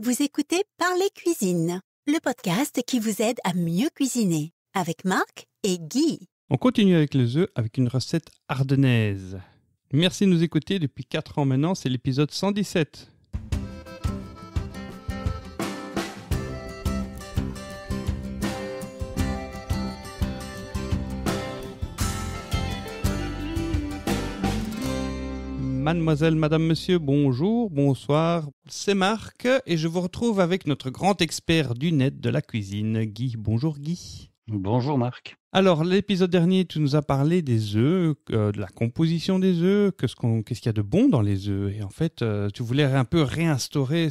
Vous écoutez Parler Cuisine, le podcast qui vous aide à mieux cuisiner, avec Marc et Guy. On continue avec les œufs avec une recette ardennaise. Merci de nous écouter depuis 4 ans maintenant, c'est l'épisode 117. Mademoiselle, madame, monsieur, bonjour, bonsoir, c'est Marc et je vous retrouve avec notre grand expert du net de la cuisine, Guy. Bonjour Guy. Bonjour Marc. Alors, l'épisode dernier, tu nous as parlé des œufs, de la composition des œufs, qu'est-ce qu'il y a de bon dans les œufs. Et en fait, tu voulais un peu réinstaurer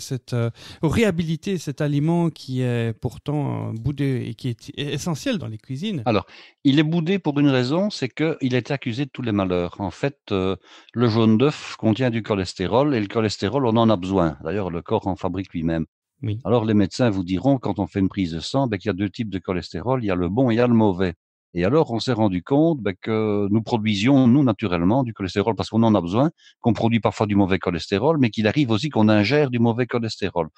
réhabiliter cet aliment qui est pourtant boudé et qui est essentiel dans les cuisines. Alors, il est boudé pour une raison, c'est qu'il est accusé de tous les malheurs. En fait, le jaune d'œuf contient du cholestérol et le cholestérol, on en a besoin. D'ailleurs, le corps en fabrique lui-même. Oui. Alors, les médecins vous diront, quand on fait une prise de sang, qu'il y a 2 types de cholestérol, il y a le bon et il y a le mauvais. Et alors, on s'est rendu compte que nous produisions, nous, naturellement, du cholestérol parce qu'on en a besoin, qu'on produit parfois du mauvais cholestérol, mais qu'il arrive aussi qu'on ingère du mauvais cholestérol.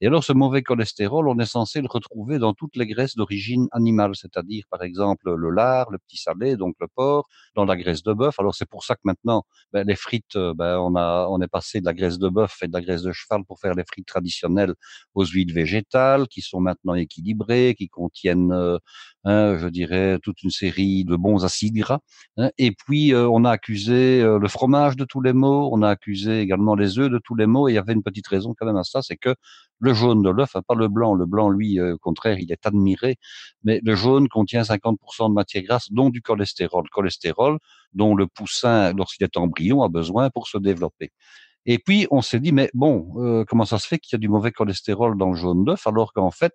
Et alors, ce mauvais cholestérol, on est censé le retrouver dans toutes les graisses d'origine animale, c'est-à-dire, par exemple, le lard, le petit salé, donc le porc, dans la graisse de bœuf. Alors, c'est pour ça que maintenant, les frites, on est passé de la graisse de bœuf et de la graisse de cheval pour faire les frites traditionnelles aux huiles végétales, qui sont maintenant équilibrées, qui contiennent je dirais toute une série de bons acides gras. Et puis on a accusé le fromage de tous les maux, on a accusé également les œufs de tous les maux. Et il y avait une petite raison quand même à ça, c'est que le jaune de l'œuf, pas le blanc. Le blanc, lui, au contraire, il est admiré. Mais le jaune contient 50% de matière grasse, dont du cholestérol. Cholestérol dont le poussin, lorsqu'il est embryon, a besoin pour se développer. Et puis, on s'est dit, mais bon, comment ça se fait qu'il y a du mauvais cholestérol dans le jaune d'œuf, alors qu'en fait,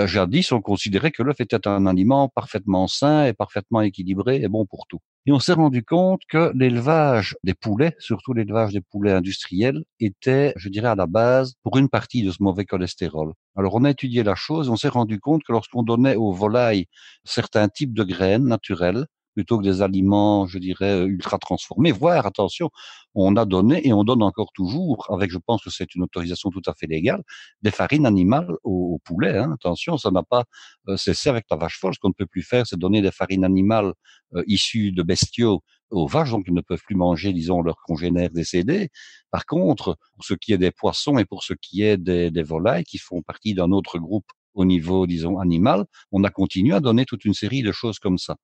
jadis, on considérait que l'œuf était un aliment parfaitement sain et parfaitement équilibré et bon pour tout. Et on s'est rendu compte que l'élevage des poulets, surtout l'élevage des poulets industriels, était, je dirais, à la base pour une partie de ce mauvais cholestérol. Alors, on a étudié la chose, on s'est rendu compte que lorsqu'on donnait aux volailles certains types de graines naturelles, plutôt que des aliments, je dirais, ultra transformés, voire, attention, on a donné et on donne encore toujours, avec, je pense que c'est une autorisation tout à fait légale, des farines animales aux poulets. Attention, ça n'a pas cessé avec la vache folle. Ce qu'on ne peut plus faire, c'est donner des farines animales issues de bestiaux aux vaches, donc ils ne peuvent plus manger, disons, leurs congénères décédés. Par contre, pour ce qui est des poissons et pour ce qui est des volailles, qui font partie d'un autre groupe au niveau, disons, animal, on a continué à donner toute une série de choses comme ça.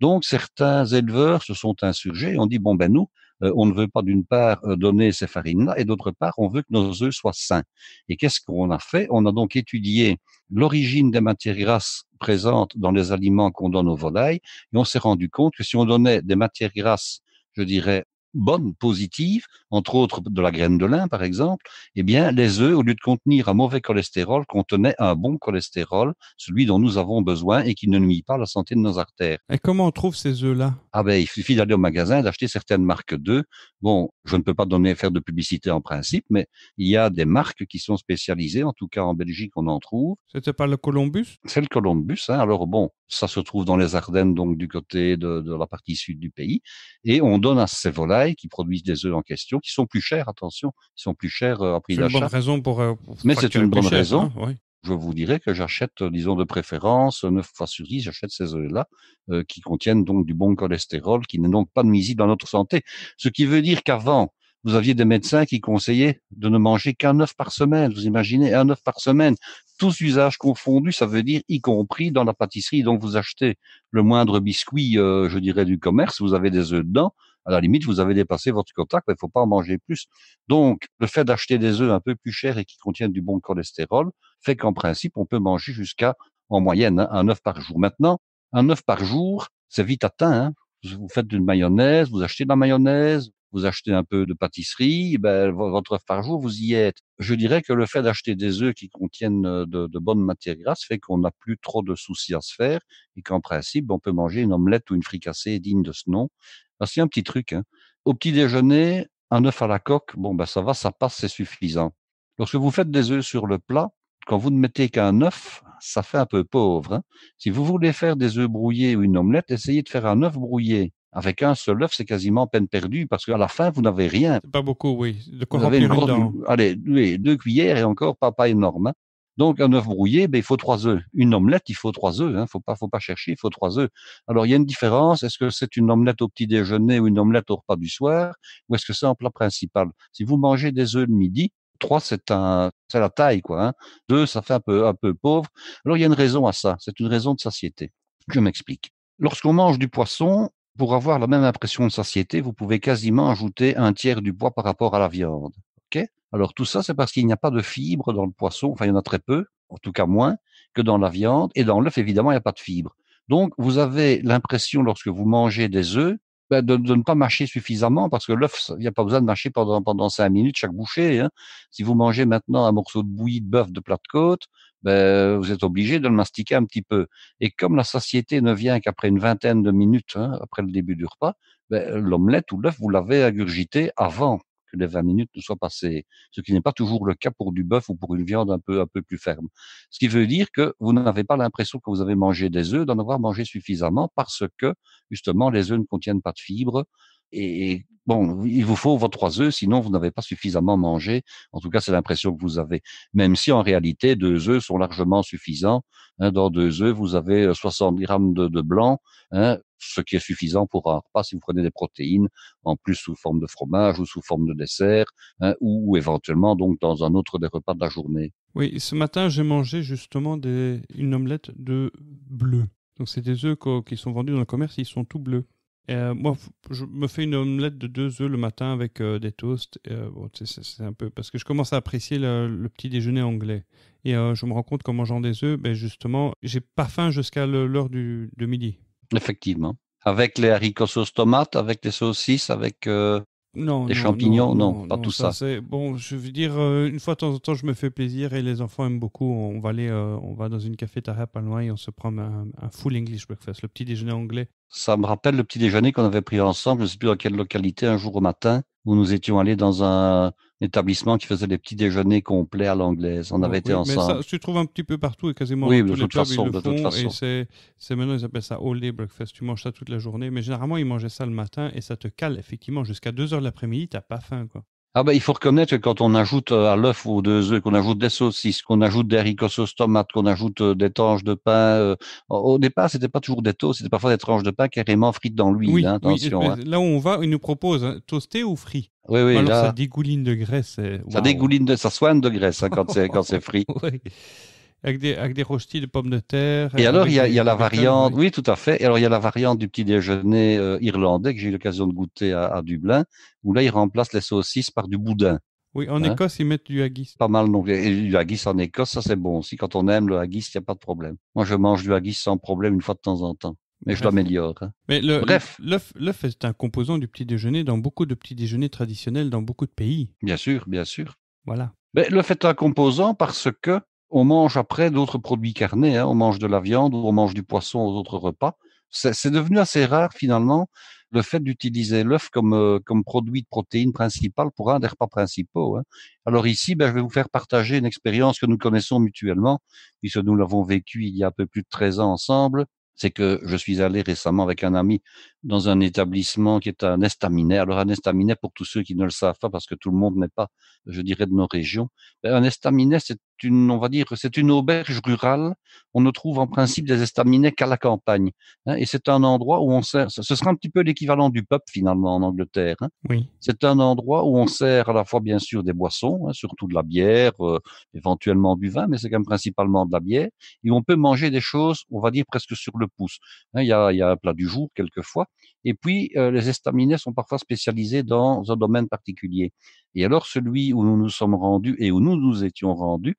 Donc, certains éleveurs se sont insurgés et ont dit, nous, on ne veut pas d'une part donner ces farines-là et d'autre part, on veut que nos œufs soient sains. Et qu'est-ce qu'on a fait? On a donc étudié l'origine des matières grasses présentes dans les aliments qu'on donne aux volailles et on s'est rendu compte que si on donnait des matières grasses, je dirais, bonnes, positives, entre autres de la graine de lin, par exemple, eh bien, les œufs, au lieu de contenir un mauvais cholestérol, contenaient un bon cholestérol, celui dont nous avons besoin et qui ne nuit pas à la santé de nos artères. Et comment on trouve ces œufs-là? Il suffit d'aller au magasin, d'acheter certaines marques d'œufs. Bon, je ne peux pas faire de publicité en principe, mais il y a des marques qui sont spécialisées, en tout cas en Belgique, on en trouve. C'était pas le Columbus? C'est le Columbus, Alors bon, ça se trouve dans les Ardennes, donc du côté de la partie sud du pays. Et on donne à ces volailles qui produisent des œufs en question, qui sont plus chers, attention, ils sont plus chers à prix d'achat. C'est une bonne raison pour mais c'est une bonne raison. Oui. Je vous dirais que j'achète, disons de préférence, 9 fois sur 10, j'achète ces œufs-là, qui contiennent donc du bon cholestérol, qui n'est donc pas nuisible à notre santé. Ce qui veut dire qu'avant, vous aviez des médecins qui conseillaient de ne manger qu'un œuf par semaine. Vous imaginez, un œuf par semaine. Tous usages confondus, ça veut dire y compris dans la pâtisserie. Donc vous achetez le moindre biscuit, je dirais, du commerce, vous avez des œufs dedans. À la limite, vous avez dépassé votre quota, il ne faut pas en manger plus. Donc, le fait d'acheter des œufs un peu plus chers et qui contiennent du bon cholestérol fait qu'en principe, on peut manger jusqu'à, en moyenne, un œuf par jour. Maintenant, un œuf par jour, c'est vite atteint. Vous faites une mayonnaise, vous achetez de la mayonnaise, vous achetez un peu de pâtisserie, votre œuf par jour, vous y êtes. Je dirais que le fait d'acheter des œufs qui contiennent de bonnes matières grasses fait qu'on n'a plus trop de soucis à se faire et qu'en principe, on peut manger une omelette ou une fricassée digne de ce nom. Parce qu'il y a un petit truc, Au petit déjeuner, un œuf à la coque, ça va, ça passe, c'est suffisant. Lorsque vous faites des œufs sur le plat, quand vous ne mettez qu'un œuf, ça fait un peu pauvre. Si vous voulez faire des œufs brouillés ou une omelette, essayez de faire un œuf brouillé Avec un seul œuf, c'est quasiment peine perdue parce qu'à la fin, vous n'avez rien. C'est pas beaucoup, oui. De quoi Vous avez une remplir une grosse, dent. allez, 2 cuillères et encore pas énorme. Hein. Donc, un œuf brouillé, ben, il faut 3 œufs. Une omelette, il faut 3 œufs. Hein. Faut pas chercher, il faut 3 œufs. Alors, il y a une différence. Est-ce que c'est une omelette au petit déjeuner ou une omelette au repas du soir, ou est-ce que c'est en plat principal? Si vous mangez des œufs le midi, 3, c'est la taille, quoi. Hein. 2, ça fait un peu pauvre. Alors, il y a une raison à ça. C'est une raison de satiété. Je m'explique. Lorsqu'on mange du poisson, pour avoir la même impression de satiété, vous pouvez quasiment ajouter un tiers du poids par rapport à la viande. Ok? Alors tout ça, c'est parce qu'il n'y a pas de fibres dans le poisson, enfin il y en a très peu, en tout cas moins que dans la viande, et dans l'œuf, évidemment, il n'y a pas de fibres. Donc vous avez l'impression, lorsque vous mangez des œufs, de ne pas mâcher suffisamment, parce que l'œuf, il n'y a pas besoin de mâcher pendant 5 minutes chaque bouchée. Hein. Si vous mangez maintenant un morceau de bouillie de bœuf de plat de côte, vous êtes obligé de le mastiquer un petit peu. Et comme la satiété ne vient qu'après une vingtaine de minutes, hein, après le début du repas, l'omelette ou l'œuf, vous l'avez ingurgité avant que les 20 minutes ne soient passées, ce qui n'est pas toujours le cas pour du bœuf ou pour une viande un peu plus ferme. Ce qui veut dire que vous n'avez pas l'impression que vous avez mangé des œufs, d'en avoir mangé suffisamment, parce que justement les œufs ne contiennent pas de fibres. Et bon, il vous faut vos 3 œufs, sinon vous n'avez pas suffisamment mangé. En tout cas, c'est l'impression que vous avez. Même si en réalité, 2 œufs sont largement suffisants. Hein, dans 2 œufs, vous avez 60 grammes de blanc, hein, ce qui est suffisant pour un repas si vous prenez des protéines, en plus sous forme de fromage ou sous forme de dessert, hein, ou éventuellement donc dans un autre des repas de la journée. Oui, ce matin, j'ai mangé justement une omelette de bleu. Donc, c'est des œufs qui sont vendus dans le commerce, ils sont tout bleus. Moi, je me fais une omelette de 2 œufs le matin avec des toasts. Bon, c'est un peu parce que je commence à apprécier le petit déjeuner anglais. Et je me rends compte qu'en mangeant des œufs, justement, j'ai pas faim jusqu'à l'heure de midi. Effectivement. Avec les haricots sauce tomate, avec les saucisses, avec Non, les non, non, champignons, non, non, pas non, tout ça. c'est bon. Je veux dire, une fois de temps en temps, je me fais plaisir et les enfants aiment beaucoup. On va aller, on va dans une cafétéria pas loin et on se prend un full English breakfast, le petit déjeuner anglais. Ça me rappelle le petit déjeuner qu'on avait pris ensemble, je ne sais plus dans quelle localité, un jour au matin, où nous étions allés dans un établissement qui faisait des petits déjeuners complets à l'anglaise. On avait Oh, été oui, mais ça, ensemble. tu trouves un petit peu partout et quasiment Oui, dans tous les pubs, ils le de toute font. Et façon. c'est maintenant, ils appellent ça all day breakfast. Tu manges ça toute la journée. Mais généralement, ils mangeaient ça le matin et ça te cale effectivement jusqu'à 2 heures de l'après-midi. T'as pas faim, quoi. Ah ben, il faut reconnaître que quand on ajoute à l'œuf ou aux 2 œufs, qu'on ajoute des saucisses, qu'on ajoute des haricots sauce tomate, qu'on ajoute des tranches de pain, au départ, c'était pas toujours des toasts, c'était parfois des tranches de pain carrément frites dans l'huile, Oui, hein, oui. attention. Hein. Là où on va, ils nous proposent toasté ou frit. Oui, Mais oui, alors, ça là, dégouline de graisse. ça Waouh. dégouline ça soigne de graisse hein, quand c'est frit. Oui. Avec des rostis de pommes de terre, Et alors, avec il y a du la bacon, variante, oui. oui, tout à fait. Et alors, il y a la variante du petit déjeuner irlandais que j'ai eu l'occasion de goûter à Dublin, où là, ils remplacent les saucisses par du boudin. Oui, en Hein. Écosse, ils mettent du haggis. Pas mal, donc, et du haggis en Écosse, ça c'est bon aussi. Quand on aime le haggis, il n'y a pas de problème. Moi, je mange du haggis sans problème une fois de temps en temps. Mais je Bref. l'améliore. Hein. Mais Bref, l'œuf est un composant du petit déjeuner dans beaucoup de petits déjeuners traditionnels dans beaucoup de pays. bien sûr, bien sûr. Voilà. Mais le fait est un composant parce que on mange après d'autres produits carnés. Hein. On mange de la viande ou on mange du poisson aux autres repas. C'est devenu assez rare finalement le fait d'utiliser l'œuf comme produit de protéine principal pour un des repas principaux. Hein. Alors ici, je vais vous faire partager une expérience que nous connaissons mutuellement, puisque nous l'avons vécue il y a un peu plus de 13 ans ensemble. C'est que je suis allé récemment avec un ami dans un établissement qui est un estaminet. Alors un estaminet, pour tous ceux qui ne le savent pas, parce que tout le monde n'est pas, je dirais, de nos régions, un estaminet, on va dire, c'est une auberge rurale. On ne trouve en principe des estaminets qu'à la campagne. Hein, et c'est un endroit où on sert, ce sera un petit peu l'équivalent du pub finalement en Angleterre. Hein. Oui. C'est un endroit où on sert à la fois bien sûr des boissons, hein, surtout de la bière, éventuellement du vin, mais c'est quand même principalement de la bière. Et on peut manger des choses, on va dire presque sur le pouce. Hein, il y a un plat du jour quelquefois. Et puis les estaminets sont parfois spécialisés dans un domaine particulier. Et alors celui où nous nous sommes rendus et où nous nous étions rendus,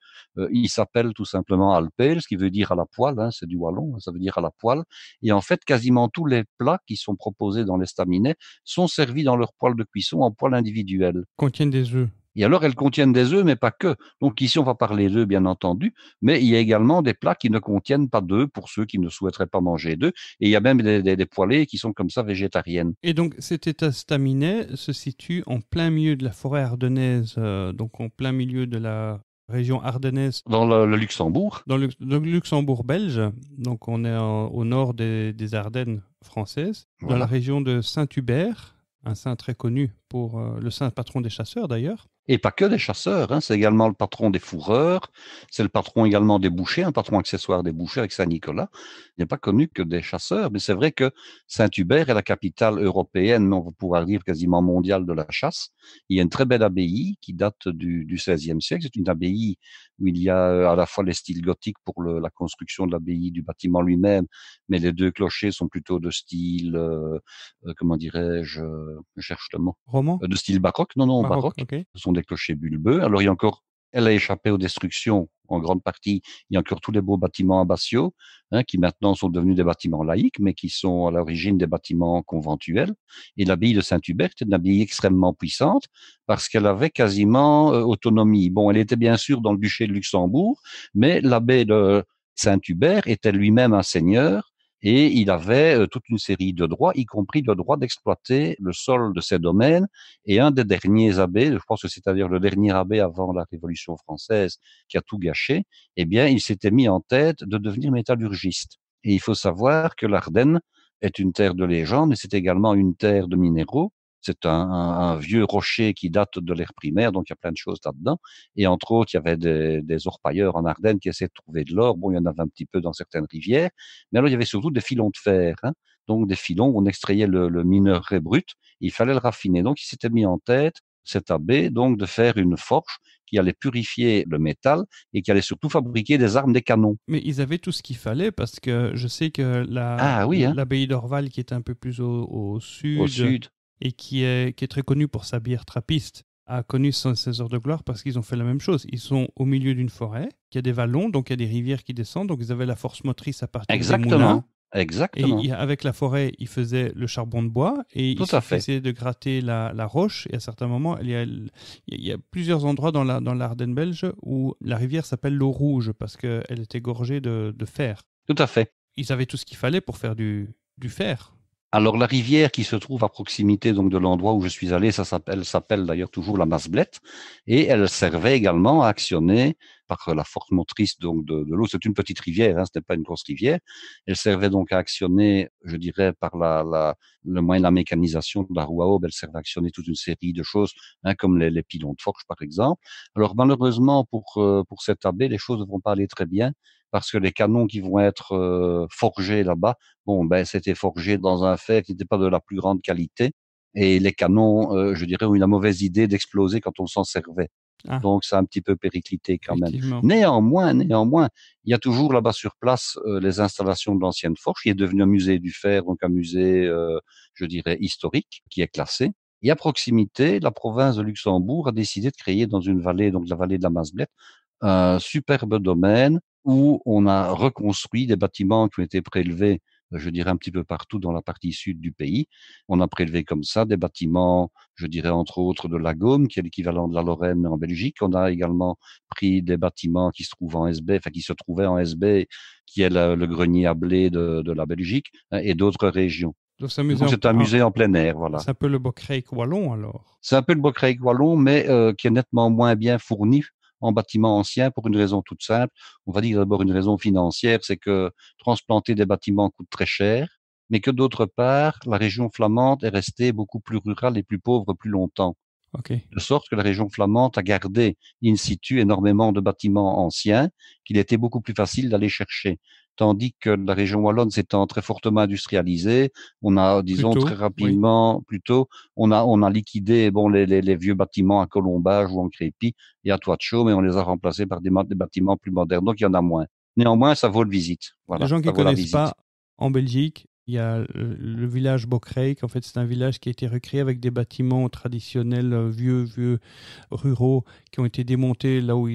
il s'appelle tout simplement Alpel, ce qui veut dire à la poêle, hein, c'est du wallon, ça veut dire à la poêle. Et en fait, quasiment tous les plats qui sont proposés dans l'estaminet sont servis dans leur poêle de cuisson en poêle individuelle. Contiennent des œufs. Et alors, elles contiennent des œufs, mais pas que. Donc ici, on va parler d'œufs, bien entendu, mais il y a également des plats qui ne contiennent pas d'œufs pour ceux qui ne souhaiteraient pas manger d'œufs. Et il y a même des poêlées qui sont comme ça végétariennes. Et donc, cet estaminet se situe en plein milieu de la forêt ardennaise, donc en plein milieu de la région ardennaise, Dans le Luxembourg. dans le Luxembourg belge. Donc on est au nord des Ardennes françaises, dans Voilà. la région de Saint-Hubert, un saint très connu pour le saint patron des chasseurs d'ailleurs. Et pas que des chasseurs, hein, c'est également le patron des fourreurs, c'est le patron également des bouchers, un patron accessoire des bouchers avec Saint-Nicolas. Il n'est pas connu que des chasseurs, mais c'est vrai que Saint-Hubert est la capitale européenne, mais on va pouvoir dire quasiment mondiale de la chasse. Il y a une très belle abbaye qui date du XVIe siècle. C'est une abbaye où il y a à la fois les styles gothiques pour la construction de l'abbaye, du bâtiment lui-même, mais les deux clochers sont plutôt de style, comment dirais-je, je cherche le mot, Roman, de style baroque. Non, baroque, baroque. ok. Ce sont des clochers bulbeux. Alors, il y a encore, elle a échappé aux destructions en grande partie. Il y a encore tous les beaux bâtiments abbatiaux, hein, qui maintenant sont devenus des bâtiments laïques, mais qui sont à l'origine des bâtiments conventuels. Et l'abbaye de Saint-Hubert est une abbaye extrêmement puissante parce qu'elle avait quasiment autonomie. Bon, elle était bien sûr dans le duché de Luxembourg, mais l'abbé de Saint-Hubert était lui-même un seigneur. Et il avait toute une série de droits, y compris le droit d'exploiter le sol de ses domaines. Et un des derniers abbés, je pense que c'est-à-dire le dernier abbé avant la Révolution française qui a tout gâché, eh bien, il s'était mis en tête de devenir métallurgiste. Et il faut savoir que l'Ardenne est une terre de légende, mais c'est également une terre de minéraux. C'est un vieux rocher qui date de l'ère primaire, donc il y a plein de choses là-dedans. Et entre autres, il y avait des orpailleurs en Ardennes qui essaient de trouver de l'or. Bon, il y en avait un petit peu dans certaines rivières. Mais alors, il y avait surtout des filons de fer, hein. Donc, des filons où on extrayait le minerai brut. Il fallait le raffiner. Donc, il s'était mis en tête, cet abbé, donc, de faire une forge qui allait purifier le métal et qui allait surtout fabriquer des armes, des canons. Mais ils avaient tout ce qu'il fallait parce que je sais que Ah oui, hein, l'abbaye d'Orval, qui est un peu plus au sud, au sud. et qui est très connue pour sa bière trappiste, a connu ses heures de gloire parce qu'ils ont fait la même chose. Ils sont au milieu d'une forêt, il y a des vallons, donc il y a des rivières qui descendent, donc ils avaient la force motrice à partir des moulins. Exactement. Et avec la forêt, ils faisaient le charbon de bois et Tout il à fait. suffisait de gratter la roche. Et à certains moments, il y a plusieurs endroits dans l'Ardenne belge où la rivière s'appelle l'eau rouge parce qu'elle était gorgée de fer. Tout à fait. Ils avaient tout ce qu'il fallait pour faire du fer. Alors, la rivière qui se trouve à proximité donc de l'endroit où je suis allé, ça s'appelle d'ailleurs toujours la Masblette, et elle servait également à actionner par la force motrice donc de l'eau. C'est une petite rivière, hein, ce n'est pas une grosse rivière. Elle servait donc à actionner, je dirais, par le moyen de la mécanisation de la roue à aube, elle servait à actionner toute une série de choses, hein, comme les pilons de forge par exemple. Alors malheureusement pour cette abbé, les choses ne vont pas aller très bien parce que les canons qui vont être forgés là-bas, bon, ben, c'était forgé dans un fer qui n'était pas de la plus grande qualité. Et les canons, je dirais, ont eu la mauvaise idée d'exploser quand on s'en servait. Ah, Donc, ça a un petit peu périclité quand même. effectivement. Néanmoins, il y a toujours là-bas sur place les installations de l'ancienne forge, qui est devenu un musée du fer, donc un musée, je dirais, historique, qui est classé. Et à proximité, la province de Luxembourg a décidé de créer dans une vallée, donc la vallée de la Masblette, un superbe domaine où on a reconstruit des bâtiments qui ont été prélevés, je dirais, un petit peu partout dans la partie sud du pays. On a prélevé comme ça des bâtiments, je dirais, entre autres de la Gaume, qui est l'équivalent de la Lorraine en Belgique. On a également pris des bâtiments qui se trouvent en SB, enfin, qui se trouvaient en SB, qui est le grenier à blé de la Belgique, hein, et d'autres régions. Donc c'est Donc, c'est un musée en plein air, voilà. C'est un peu le Bocrijk wallon alors. C'est un peu le Bocrijk wallon, mais qui est nettement moins bien fourni en bâtiments anciens pour une raison toute simple. On va dire d'abord une raison financière, c'est que transplanter des bâtiments coûte très cher, mais que d'autre part, la région flamande est restée beaucoup plus rurale et plus pauvre plus longtemps. Ok. De sorte que la région flamande a gardé in situ énormément de bâtiments anciens qu'il était beaucoup plus facile d'aller chercher. Tandis que la région wallonne s'étant très fortement industrialisée, on a, disons, Plutôt, très rapidement, plutôt, on a liquidé, bon, les vieux bâtiments à colombage ou en crépi et à toit de chaume, mais on les a remplacés par des bâtiments plus modernes. Donc, il y en a moins. Néanmoins, ça vaut le visite. Les Voilà. gens qui Ça ne vaut la connaissent visite. pas, en Belgique, il y a le village Bocrijk. En fait, c'est un village qui a été recréé avec des bâtiments traditionnels, vieux, ruraux, qui ont été démontés là où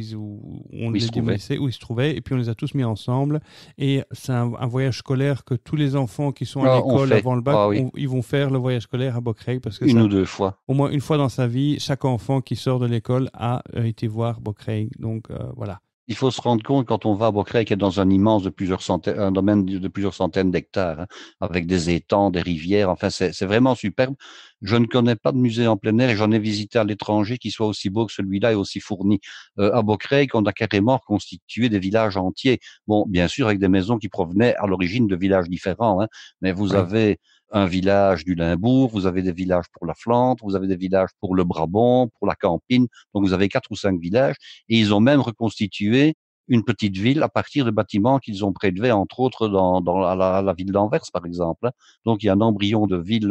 on les démolissait, où ils se trouvaient, et puis on les a tous mis ensemble. Et c'est un voyage scolaire que tous les enfants qui sont à l'école avant le bac, oui. ils vont faire le voyage scolaire à Bocrijk. Parce que Une ou deux fois. Au moins une fois dans sa vie, chaque enfant qui sort de l'école a été voir Bocrijk. Donc voilà. Il faut se rendre compte quand on va à Beaucrèque, qui est dans un immense de plusieurs centaines, un domaine de plusieurs centaines d'hectares, hein, avec des étangs, des rivières. Enfin, c'est vraiment superbe. Je ne connais pas de musée en plein air et j'en ai visité à l'étranger qui soit aussi beau que celui-là et aussi fourni. À Beaucrèque, on a carrément reconstitué des villages entiers. Bon, bien sûr, avec des maisons qui provenaient à l'origine de villages différents, hein, mais vous Oui. avez un village du Limbourg, vous avez des villages pour la Flandre, vous avez des villages pour le Brabant, pour la Campine. Donc, vous avez 4 ou 5 villages. Et ils ont même reconstitué une petite ville à partir de bâtiments qu'ils ont prélevés, entre autres, à la ville d'Anvers, par exemple. Donc, il y a un embryon de ville,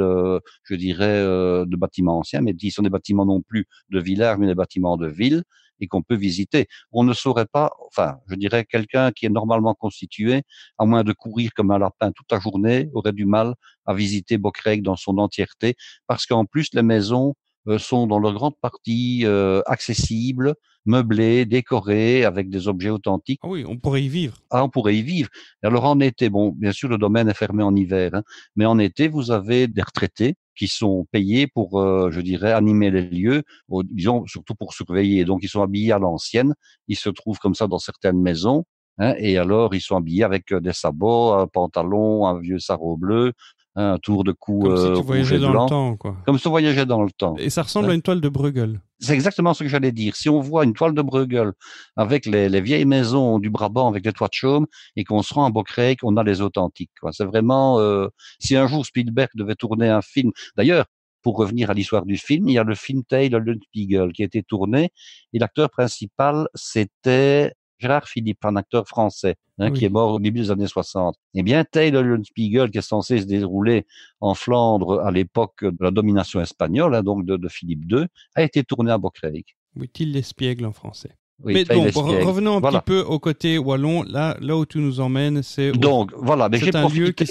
je dirais, de bâtiments anciens, mais qui sont des bâtiments non plus de village, mais des bâtiments de ville, et qu'on peut visiter. On ne saurait pas, enfin, je dirais, quelqu'un qui est normalement constitué, à moins de courir comme un lapin toute la journée, aurait du mal à visiter Beaucrèque dans son entièreté, parce qu'en plus, les maisons sont dans leur grande partie accessibles, meublées, décorées, avec des objets authentiques. Ah oui, on pourrait y vivre. Ah, on pourrait y vivre. Alors en été, bon, bien sûr, le domaine est fermé en hiver, hein, mais en été, vous avez des retraités qui sont payés pour, je dirais, animer les lieux, disons, surtout pour surveiller. Donc, ils sont habillés à l'ancienne. Ils se trouvent comme ça dans certaines maisons. Hein, et alors, ils sont habillés avec des sabots, un pantalon, un vieux sarrau bleu, un tour de cou Comme si tu rouge voyageais et dans le blanc, temps, quoi. comme si on voyageait dans le temps. Et ça ressemble Hein. à une toile de Bruegel. C'est exactement ce que j'allais dire. Si on voit une toile de Bruegel avec les vieilles maisons du Brabant avec les toits de chaume et qu'on se rend à Beaucrèque, on a les authentiques. Quoi. C'est vraiment, si un jour Spielberg devait tourner un film, d'ailleurs, pour revenir à l'histoire du film, il y a le film Tale of Spiegel qui a été tourné et l'acteur principal, c'était Gérard Philippe, un acteur français, hein, qui est Oui. mort au début des années 60. Eh bien, Tale of Spiegel, qui est censé se dérouler en Flandre à l'époque de la domination espagnole, hein, donc de Philippe II, a été tourné à Beaucrèque. Oui, Till l'espiègle en français. Oui, Mais Tale bon, Espiègle. revenons un petit Voilà. peu au côté wallon. Là où tu nous emmènes, Donc, voilà. Mais j'ai c'est un lieu profité,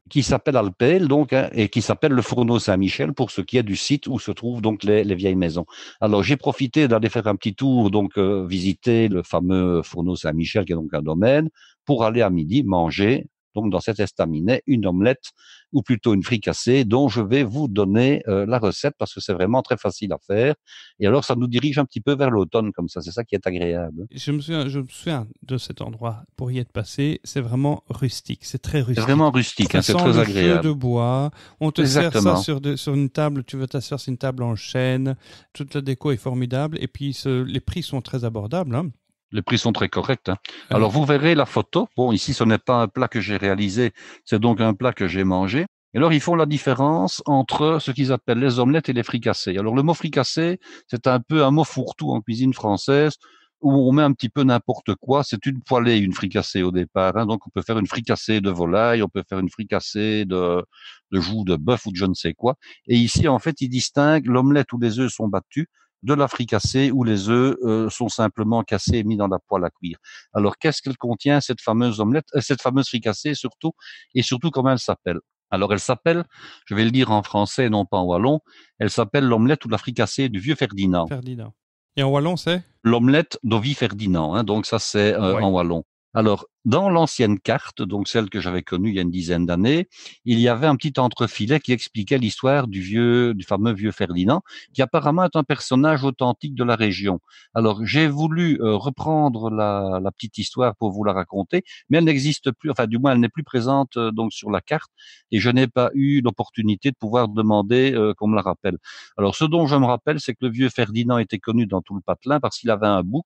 qui s'appelle Alpel, donc, hein, et qui s'appelle le Fourneau Saint-Michel pour ce qui est du site où se trouvent donc les vieilles maisons. Alors, j'ai profité d'aller faire un petit tour, donc, visiter le fameux Fourneau Saint-Michel, qui est donc un domaine, pour aller à midi manger, donc, dans cet estaminet, une omelette, ou plutôt une fricassée, dont je vais vous donner la recette parce que c'est vraiment très facile à faire. Et alors, ça nous dirige un petit peu vers l'automne, comme ça. C'est ça qui est agréable. Je me souviens de cet endroit pour y être passé. C'est vraiment rustique. C'est très C'est rustique. vraiment rustique, hein, Ça c'est sent très le feu agréable. de bois. On te sert ça Exactement. sur une table. Tu veux t'asseoir sur une table en chêne. Toute la déco est formidable. Et puis, les prix sont très abordables. Hein. Les prix sont très corrects. Hein. Euh, Alors, vous verrez la photo. Bon, ici, ce n'est pas un plat que j'ai réalisé, c'est donc un plat que j'ai mangé. Et alors, ils font la différence entre ce qu'ils appellent les omelettes et les fricassés. Alors, le mot fricassé, c'est un peu un mot fourre-tout en cuisine française où on met un petit peu n'importe quoi. C'est une poêlée, une fricassée au départ. Hein. Donc, on peut faire une fricassée de volaille, on peut faire une fricassée de joues de bœuf ou de je ne sais quoi. Et ici, en fait, ils distinguent l'omelette où les œufs sont battus de la fricassée où les œufs sont simplement cassés et mis dans la poêle à cuire. Alors, qu'est-ce qu'elle contient, cette fameuse omelette, cette fameuse fricassée surtout, et surtout comment elle s'appelle? Alors, elle s'appelle, je vais le dire en français, non pas en wallon, elle s'appelle l'omelette ou la fricassée du vieux Ferdinand. Ferdinand. Et en wallon, c'est L'omelette d'Ovie Ferdinand, hein, donc ça c'est Oui. en wallon. Alors, dans l'ancienne carte, donc celle que j'avais connue il y a une dizaine d'années, il y avait un petit entrefilet qui expliquait l'histoire du fameux vieux Ferdinand, qui apparemment est un personnage authentique de la région. Alors, j'ai voulu reprendre la petite histoire pour vous la raconter, mais elle n'existe plus, enfin du moins elle n'est plus présente donc sur la carte, et je n'ai pas eu l'opportunité de pouvoir demander qu'on me la rappelle. Alors, ce dont je me rappelle, c'est que le vieux Ferdinand était connu dans tout le patelin parce qu'il avait un bouc,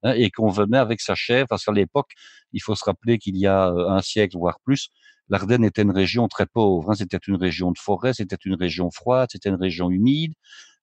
hein, et qu'on venait avec sa chèvre, parce qu'à l'époque, il faut se rappeler qu'il y a un siècle, voire plus, l'Ardenne était une région très pauvre. Hein. C'était une région de forêt, c'était une région froide, c'était une région humide.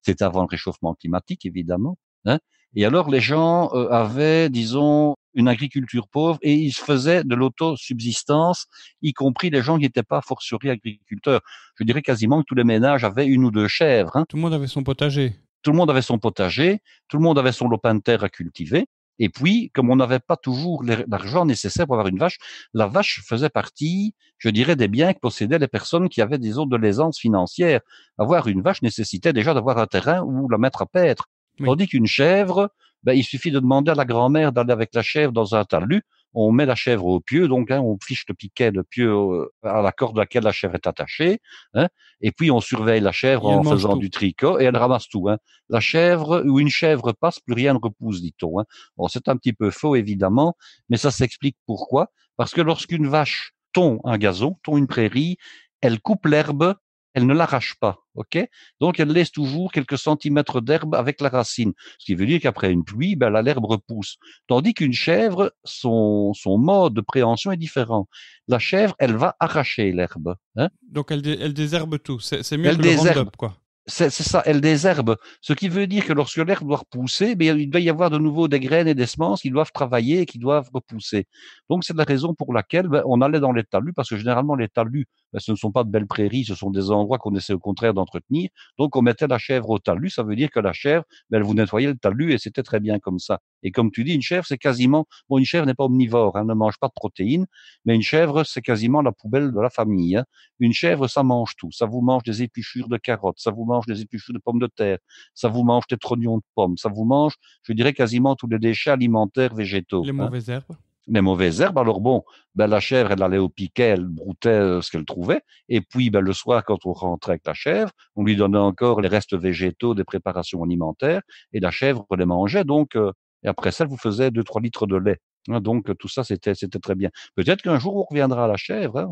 C'était avant le réchauffement climatique, évidemment. Hein. Et alors, les gens avaient, disons, une agriculture pauvre et ils faisaient de l'autosubsistance, y compris les gens qui n'étaient pas fortiori agriculteurs. Je dirais quasiment que tous les ménages avaient une ou deux chèvres. Hein. Tout le monde avait son potager. Tout le monde avait son potager, tout le monde avait son lopin de terre à cultiver. Et puis, comme on n'avait pas toujours l'argent nécessaire pour avoir une vache, la vache faisait partie, je dirais, des biens que possédaient les personnes qui avaient, disons, de l'aisance financière. Avoir une vache nécessitait déjà d'avoir un terrain où la mettre à paître. Oui. Tandis qu'une chèvre, il suffit de demander à la grand-mère d'aller avec la chèvre dans un talus. On met la chèvre au pieu, donc on fiche le pieu à la corde à laquelle la chèvre est attachée, hein, et puis on surveille la chèvre Et elle en mange faisant tout. du tricot et elle ramasse tout. Hein. La chèvre, où une chèvre passe, plus rien ne repousse, dit-on. Hein. Bon, c'est un petit peu faux, évidemment, mais ça s'explique pourquoi. Parce que lorsqu'une vache tond un gazon, tond une prairie, elle coupe l'herbe, elle ne l'arrache pas, ok? Donc elle laisse toujours quelques centimètres d'herbe avec la racine, ce qui veut dire qu'après une pluie, l'herbe repousse. Tandis qu'une chèvre, son mode de préhension est différent. La chèvre, elle va arracher l'herbe. Hein? Donc elle désherbe tout. C'est mieux Elle que le désherbe. Roundup, quoi. C'est ça, elle désherbe. Ce qui veut dire que lorsque l'herbe doit repousser, il doit y avoir de nouveau des graines et des semences qui doivent travailler et qui doivent repousser. Donc, c'est la raison pour laquelle on allait dans les talus, parce que généralement, les talus, ce ne sont pas de belles prairies, ce sont des endroits qu'on essaie au contraire d'entretenir. Donc, on mettait la chèvre au talus. Ça veut dire que la chèvre, elle vous nettoyait le talus et c'était très bien comme ça. Et comme tu dis, une chèvre, c'est quasiment, une chèvre n'est pas omnivore, hein, ne mange pas de protéines, mais une chèvre, c'est quasiment la poubelle de la famille. Hein. Une chèvre, ça mange tout. Ça vous mange des épluchures de carottes, ça vous mange des épluchures de pommes de terre, ça vous mange des trognons de pommes, ça vous mange, je dirais, quasiment tous les déchets alimentaires végétaux. Les Hein. mauvaises herbes. Les mauvaises herbes. Alors bon, la chèvre, elle allait au piquet, elle broutait ce qu'elle trouvait. Et puis, le soir, quand on rentrait avec la chèvre, on lui donnait encore les restes végétaux des préparations alimentaires et la chèvre les mangeait. Donc, et après ça, elle vous faisait 2-3 litres de lait. Hein, donc, tout ça, c'était très bien. Peut-être qu'un jour, on reviendra à la chèvre. Hein.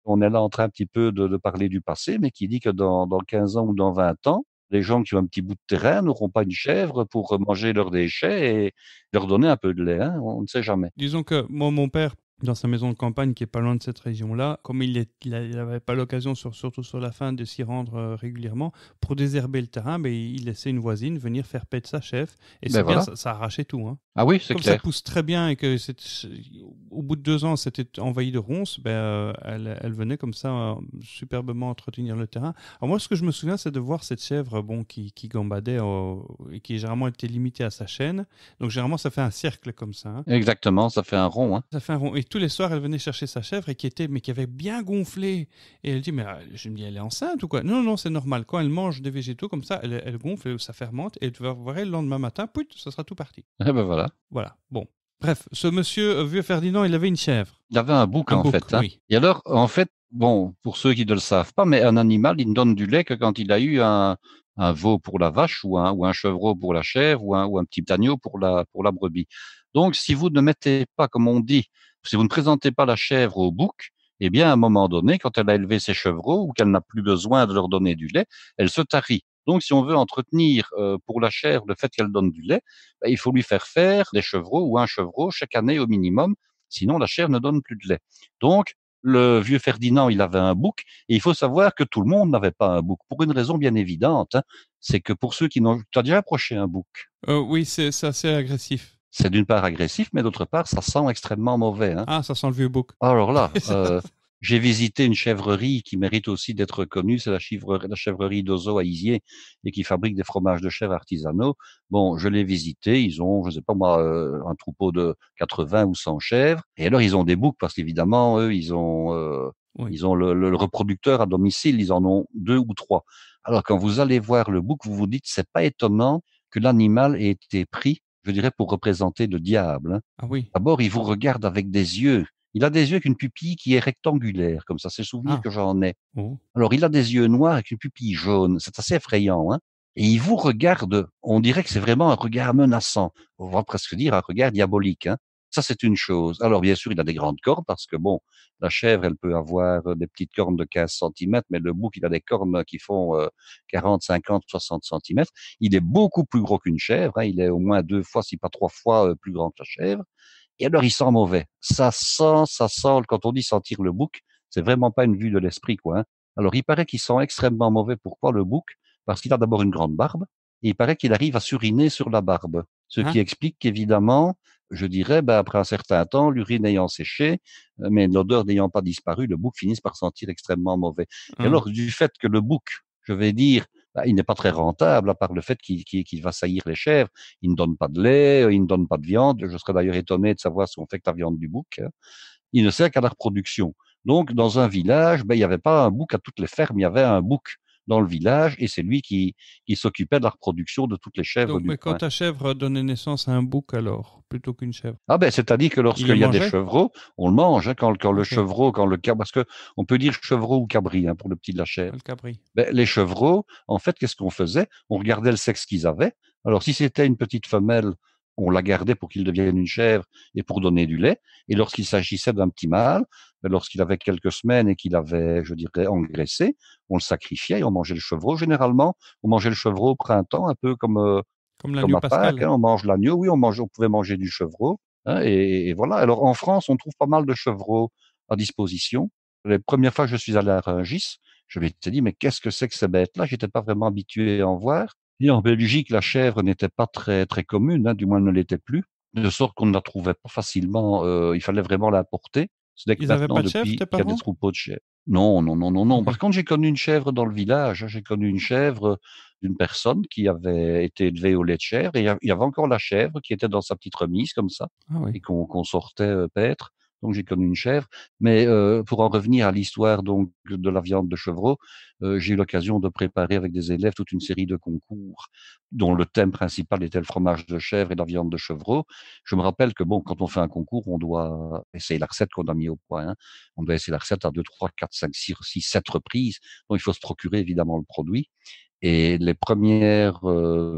On est là en train un petit peu de parler du passé, mais qui dit que dans 15 ans ou dans 20 ans, les gens qui ont un petit bout de terrain n'auront pas une chèvre pour manger leurs déchets et leur donner un peu de lait. Hein. On ne sait jamais. Disons que moi, mon père, dans sa maison de campagne qui est pas loin de cette région-là, comme il n'avait pas l'occasion, surtout sur la fin, de s'y rendre régulièrement, pour désherber le terrain, il laissait une voisine venir faire paître sa chèvre. Et c'est bien, Voilà. ça arrachait tout. Hein. Ah oui, c'est Comme clair. ça pousse très bien et que au bout de 2 ans, c'était envahi de ronces, elle venait comme ça superbement entretenir le terrain. Alors moi, ce que je me souviens, c'est de voir cette chèvre qui gambadait et qui généralement était limitée à sa chaîne. Donc généralement, ça fait un cercle comme ça. Hein. Exactement, ça fait un rond. Hein. Ça fait un rond. Et tous les soirs, elle venait chercher sa chèvre et qui avait bien gonflé. Et elle dit, je me dis, elle est enceinte ou quoi? Non, non, c'est normal. Quand elle mange des végétaux comme ça, elle gonfle et ça fermente. Et tu vas voir, le lendemain matin, ça sera tout parti. Eh ben voilà. Voilà. Bon. Bref, ce monsieur vieux Ferdinand, il avait une chèvre. Il avait un bouc en fait. Hein. Oui. Et alors, en fait, bon, pour ceux qui ne le savent pas, mais un animal, il ne donne du lait que quand il a eu un veau pour la vache ou un chevreau pour la chèvre ou un petit agneau pour la brebis. Donc, si vous ne mettez pas, comme on dit, si vous ne présentez pas la chèvre au bouc, eh bien, à un moment donné, quand elle a élevé ses chevreaux ou qu'elle n'a plus besoin de leur donner du lait, elle se tarit. Donc, si on veut entretenir pour la chèvre le fait qu'elle donne du lait, il faut lui faire des chevreaux ou un chevreau chaque année au minimum, sinon la chèvre ne donne plus de lait. Donc, le vieux Ferdinand, il avait un bouc, et il faut savoir que tout le monde n'avait pas un bouc, pour une raison bien évidente, hein, c'est que pour ceux qui n'ont... Tu as déjà approché un bouc? Oui, c'est assez agressif. C'est d'une part agressif, mais d'autre part, ça sent extrêmement mauvais. Hein. Ah, ça sent le vieux bouc. Alors là, j'ai visité une chèvrerie qui mérite aussi d'être connue, c'est la chèvrerie d'Ozo à Isier, et qui fabrique des fromages de chèvre artisanaux. Bon, je l'ai visité, ils ont, je sais pas moi, un troupeau de 80 ou 100 chèvres, et alors ils ont des boucs, parce qu'évidemment, eux, ils ont le reproducteur à domicile, ils en ont 2 ou 3. Alors quand vous allez voir le bouc, vous vous dites, c'est pas étonnant que l'animal ait été pris, je dirais, pour représenter le diable. Hein. Ah oui. D'abord, il vous regarde avec des yeux. Il a des yeux avec une pupille qui est rectangulaire, comme ça, c'est le souvenir que j'en ai. Oh. Alors, il a des yeux noirs avec une pupille jaune. C'est assez effrayant, hein. Et il vous regarde, on dirait que c'est vraiment un regard menaçant. On va presque dire un regard diabolique, hein. Ça, c'est une chose. Alors, bien sûr, il a des grandes cornes parce que, bon, la chèvre, elle peut avoir des petites cornes de 15 centimètres, mais le bouc, il a des cornes qui font 40, 50, 60 centimètres. Il est beaucoup plus gros qu'une chèvre, hein. Il est au moins 2 fois, si pas 3 fois plus grand que la chèvre. Et alors, il sent mauvais. Ça sent, quand on dit sentir le bouc, c'est vraiment pas une vue de l'esprit, quoi. Hein. Alors, il paraît qu'il sent extrêmement mauvais. Pourquoi le bouc? Parce qu'il a d'abord une grande barbe, et il paraît qu'il arrive à suriner sur la barbe. Ce qui explique qu'évidemment, je dirais, après un certain temps, l'urine ayant séché, mais l'odeur n'ayant pas disparu, le bouc finisse par sentir extrêmement mauvais. Et alors, du fait que le bouc, je vais dire, il n'est pas très rentable, à part le fait qu'il va saillir les chèvres. Il ne donne pas de lait, il ne donne pas de viande. Je serais d'ailleurs étonné de savoir ce qu'on fait avec la viande du bouc. Hein. Il ne sert qu'à la reproduction. Donc, dans un village, il n'y avait pas un bouc à toutes les fermes, il y avait un bouc. dans le village et c'est lui qui s'occupait de la reproduction de toutes les chèvres Donc, du mais quand coin. ta chèvre donnait naissance à un bouc, alors, plutôt qu'une chèvre? Ah ben, c'est-à-dire que Il lorsqu'il le y a des mangeait? chevreaux, on le mange, hein, quand le Ok. chevreau, parce que on peut dire chevreau ou cabri, hein, pour le petit de la chèvre. Le cabri. Ben, les chevreaux, en fait, qu'est-ce qu'on faisait? On regardait le sexe qu'ils avaient. Alors, si c'était une petite femelle, on la gardait pour qu'il devienne une chèvre et pour donner du lait. Et lorsqu'il s'agissait d'un petit mâle, ben, lorsqu'il avait quelques semaines et qu'il avait, je dirais, engraissé, on le sacrifiait et on mangeait le chevreau. Généralement, on mangeait le chevreau au printemps, un peu Comme comme l'agneau à Pâques, pascal. hein, on mange l'agneau, oui, on pouvait manger du chevreau, hein, et voilà. Alors en France, on trouve pas mal de chevreaux à disposition. Les premières fois que je suis allé à Rungis, je m'étais dit, mais qu'est-ce que c'est que ces bêtes-là? J'étais pas vraiment habitué à en voir. Et en Belgique, la chèvre n'était pas très, très commune, hein, du moins elle ne l'était plus, de sorte qu'on ne la trouvait pas facilement, il fallait vraiment l'importer. C'est que Ils avaient maintenant, pas de chèvre, depuis tes qu'il y a des parents? troupeaux de chèvres. Non, non, non, non, non. Ok. Par contre, j'ai connu une chèvre dans le village, hein. J'ai connu une chèvre d'une personne qui avait été élevée au lait de chèvre et il y avait encore la chèvre qui était dans sa petite remise comme ça Ah oui. et qu'on sortait paître. Donc j'ai connu une chèvre. Mais pour en revenir à l'histoire donc de la viande de chevreau, j'ai eu l'occasion de préparer avec des élèves toute une série de concours dont le thème principal était le fromage de chèvre et la viande de chevreau. Je me rappelle que bon, quand on fait un concours, on doit essayer la recette qu'on a mis au point, hein. On doit essayer la recette à 2, 3, 4, 5, 6, 7 reprises. Donc il faut se procurer évidemment le produit. Et les premières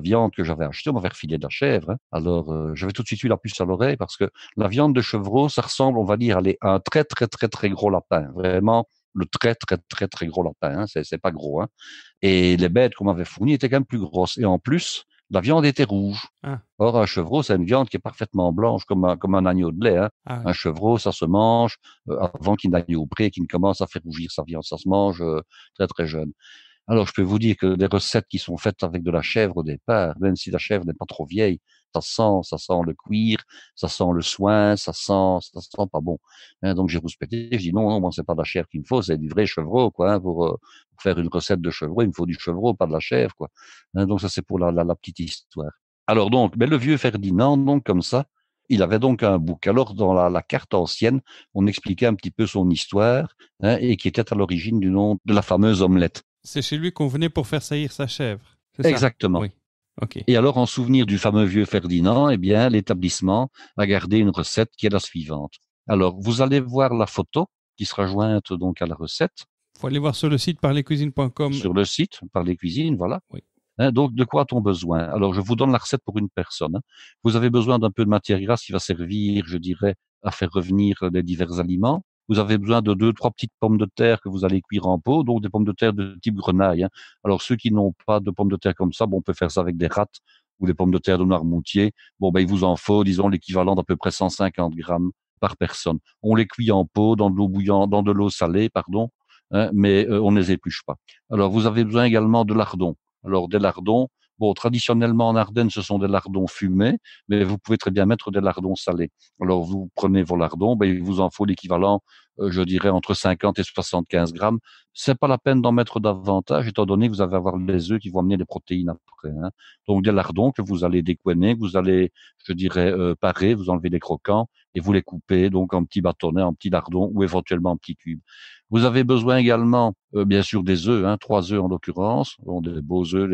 viandes que j'avais achetées, on m'avait refilé de la chèvre, hein. Alors, j'avais tout de suite eu la puce à l'oreille parce que la viande de chevreau, ça ressemble, on va dire, à un très, très, très, très gros lapin. Vraiment, le très, très, très, très gros lapin, hein. C'est pas gros, hein. Et les bêtes qu'on m'avait fournies étaient quand même plus grosses. Et en plus, la viande était rouge. Ah, Or, un chevreau, c'est une viande qui est parfaitement blanche, comme un agneau de lait, hein. ah Un oui. chevreau, ça se mange avant qu'il n'aille au pré, qu'il ne commence à faire rougir sa viande. Ça se mange très, très jeune. Alors, je peux vous dire que les recettes qui sont faites avec de la chèvre au départ, même si la chèvre n'est pas trop vieille, ça sent le cuir, ça sent le soin, ça sent pas bon, hein. Donc, j'ai rouspété, je dis non, non, moi, c'est pas de la chèvre qu'il me faut, c'est du vrai chevreau, quoi, hein, pour faire une recette de chevreau, il me faut du chevreau, pas de la chèvre, quoi. Hein, donc, ça, c'est pour la petite histoire. Alors, donc, mais le vieux Ferdinand, donc, comme ça, il avait donc un bouc. Alors, dans la carte ancienne, on expliquait un petit peu son histoire, hein, et qui était à l'origine du nom de la fameuse omelette. C'est chez lui qu'on venait pour faire saillir sa chèvre. C'est ça? Exactement. Oui. Ok. Et alors, en souvenir du fameux vieux Ferdinand, eh bien, l'établissement a gardé une recette qui est la suivante. Alors, vous allez voir la photo qui sera jointe donc à la recette Faut aller voir sur le site parlescuisines.com. sur le site par les cuisines, voilà. Oui. Hein, donc, de quoi a-t-on besoin? Alors, je vous donne la recette pour une personne, hein. Vous avez besoin d'un peu de matière grasse qui va servir, je dirais, à faire revenir les divers aliments. Vous avez besoin de 2, 3 petites pommes de terre que vous allez cuire en pot, donc des pommes de terre de type grenaille, hein. Alors, ceux qui n'ont pas de pommes de terre comme ça, bon, on peut faire ça avec des rattes ou des pommes de terre de Noirmoutier. Bon, ben, il vous en faut, disons, l'équivalent d'à peu près 150 grammes par personne. On les cuit en pot dans de l'eau bouillante, dans de l'eau salée, pardon, hein, mais on ne les épluche pas. Alors, vous avez besoin également de lardons. Alors, des lardons, bon, traditionnellement en Ardennes, ce sont des lardons fumés, mais vous pouvez très bien mettre des lardons salés. Alors, vous prenez vos lardons, ben, il vous en faut l'équivalent, je dirais, entre 50 et 75 grammes. C'est pas la peine d'en mettre davantage, étant donné que vous allez avoir les œufs qui vont amener les protéines après, hein. Donc, des lardons que vous allez découiner, que vous allez, je dirais, parer, vous enlevez les croquants et vous les coupez, donc, en petits bâtonnets, en petits lardons ou éventuellement en petits cubes. Vous avez besoin également, bien sûr, des œufs, hein, 3 œufs en l'occurrence, bon, des beaux œufs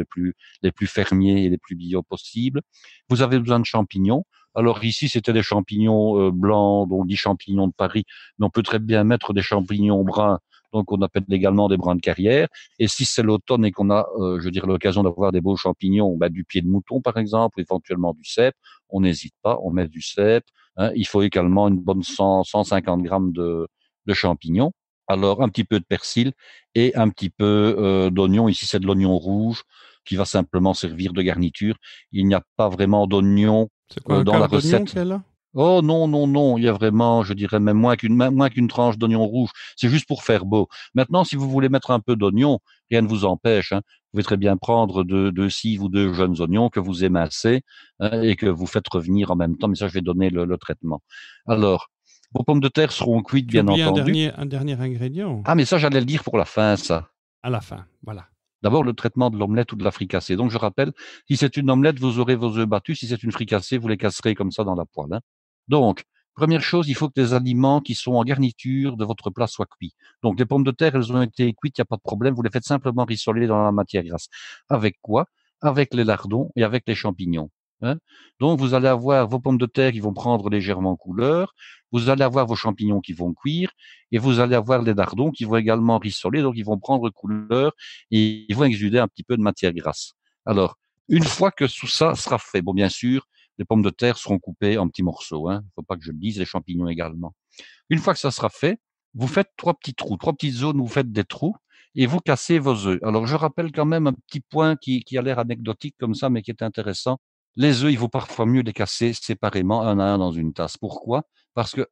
les plus fermiers et les plus bio possibles. Vous avez besoin de champignons. Alors ici, c'était des champignons blancs, donc 10 champignons de Paris, mais on peut très bien mettre des champignons bruns, donc on appelle également des bruns de carrière. Et si c'est l'automne et qu'on a, je dirais, l'occasion d'avoir des beaux champignons, bah, du pied de mouton par exemple, éventuellement du cèpe, on n'hésite pas, on met du cèpe, hein. Il faut également une bonne 150 grammes de champignons. Alors, un petit peu de persil et un petit peu d'oignon. Ici, c'est de l'oignon rouge qui va simplement servir de garniture. Il n'y a pas vraiment d'oignon C'est quoi, un dans la quart d'oignon recette. qu'il y a là? Oh non, non, non, il y a vraiment, je dirais même moins qu'une tranche d'oignon rouge. C'est juste pour faire beau. Maintenant, si vous voulez mettre un peu d'oignon, rien ne vous empêche, hein. Vous pouvez très bien prendre deux cives ou 2 jeunes oignons que vous émincez, hein, et que vous faites revenir en même temps. Mais ça, je vais donner le traitement. Alors, vos pommes de terre seront cuites, Tu bien oublies entendu. un dernier ingrédient Ah, mais ça, j'allais le dire pour la fin, ça. à la fin. Voilà. D'abord, le traitement de l'omelette ou de la fricassée. Donc, je rappelle, si c'est une omelette, vous aurez vos œufs battus. Si c'est une fricassée, vous les casserez comme ça dans la poêle, hein. Donc, Première chose, il faut que les aliments qui sont en garniture de votre plat soient cuits. Donc, les pommes de terre, elles ont été cuites, il n'y a pas de problème. Vous les faites simplement rissoler dans la matière grasse. Avec quoi? Avec les lardons et avec les champignons. Hein. Donc, vous allez avoir vos pommes de terre qui vont prendre légèrement couleur. Vous allez avoir vos champignons qui vont cuire et vous allez avoir les lardons qui vont également rissoler. Donc, ils vont prendre couleur et ils vont exuder un petit peu de matière grasse. Alors, une fois que tout ça sera fait, bon, bien sûr, les pommes de terre seront coupées en petits morceaux. Hein. Il ne faut pas que je le dise, les champignons également. Une fois que ça sera fait, vous faites 3 petits trous, 3 petites zones où vous faites des trous et vous cassez vos œufs. Alors, je rappelle quand même un petit point qui a l'air anecdotique comme ça, mais qui est intéressant. Les œufs, il vaut parfois mieux les casser séparément, un à un dans une tasse. Pourquoi? Parce que,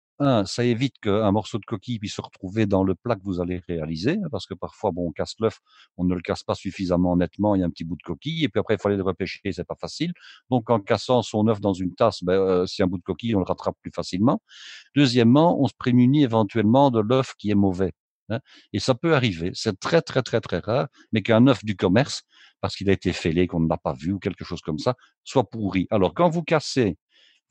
ça évite qu'un morceau de coquille puisse se retrouver dans le plat que vous allez réaliser, parce que parfois, bon, on casse l'œuf, on ne le casse pas suffisamment nettement, il y a un petit bout de coquille, et puis après, il faut aller le repêcher, c'est pas facile. Donc, en cassant son œuf dans une tasse, s'il y a un bout de coquille, on le rattrape plus facilement. Deuxièmement, on se prémunit éventuellement de l'œuf qui est mauvais. Hein, et ça peut arriver. C'est très, très, très, très rare, mais qu'un œuf du commerce, parce qu'il a été fêlé, qu'on ne l'a pas vu ou quelque chose comme ça, soit pourri. Alors, quand vous cassez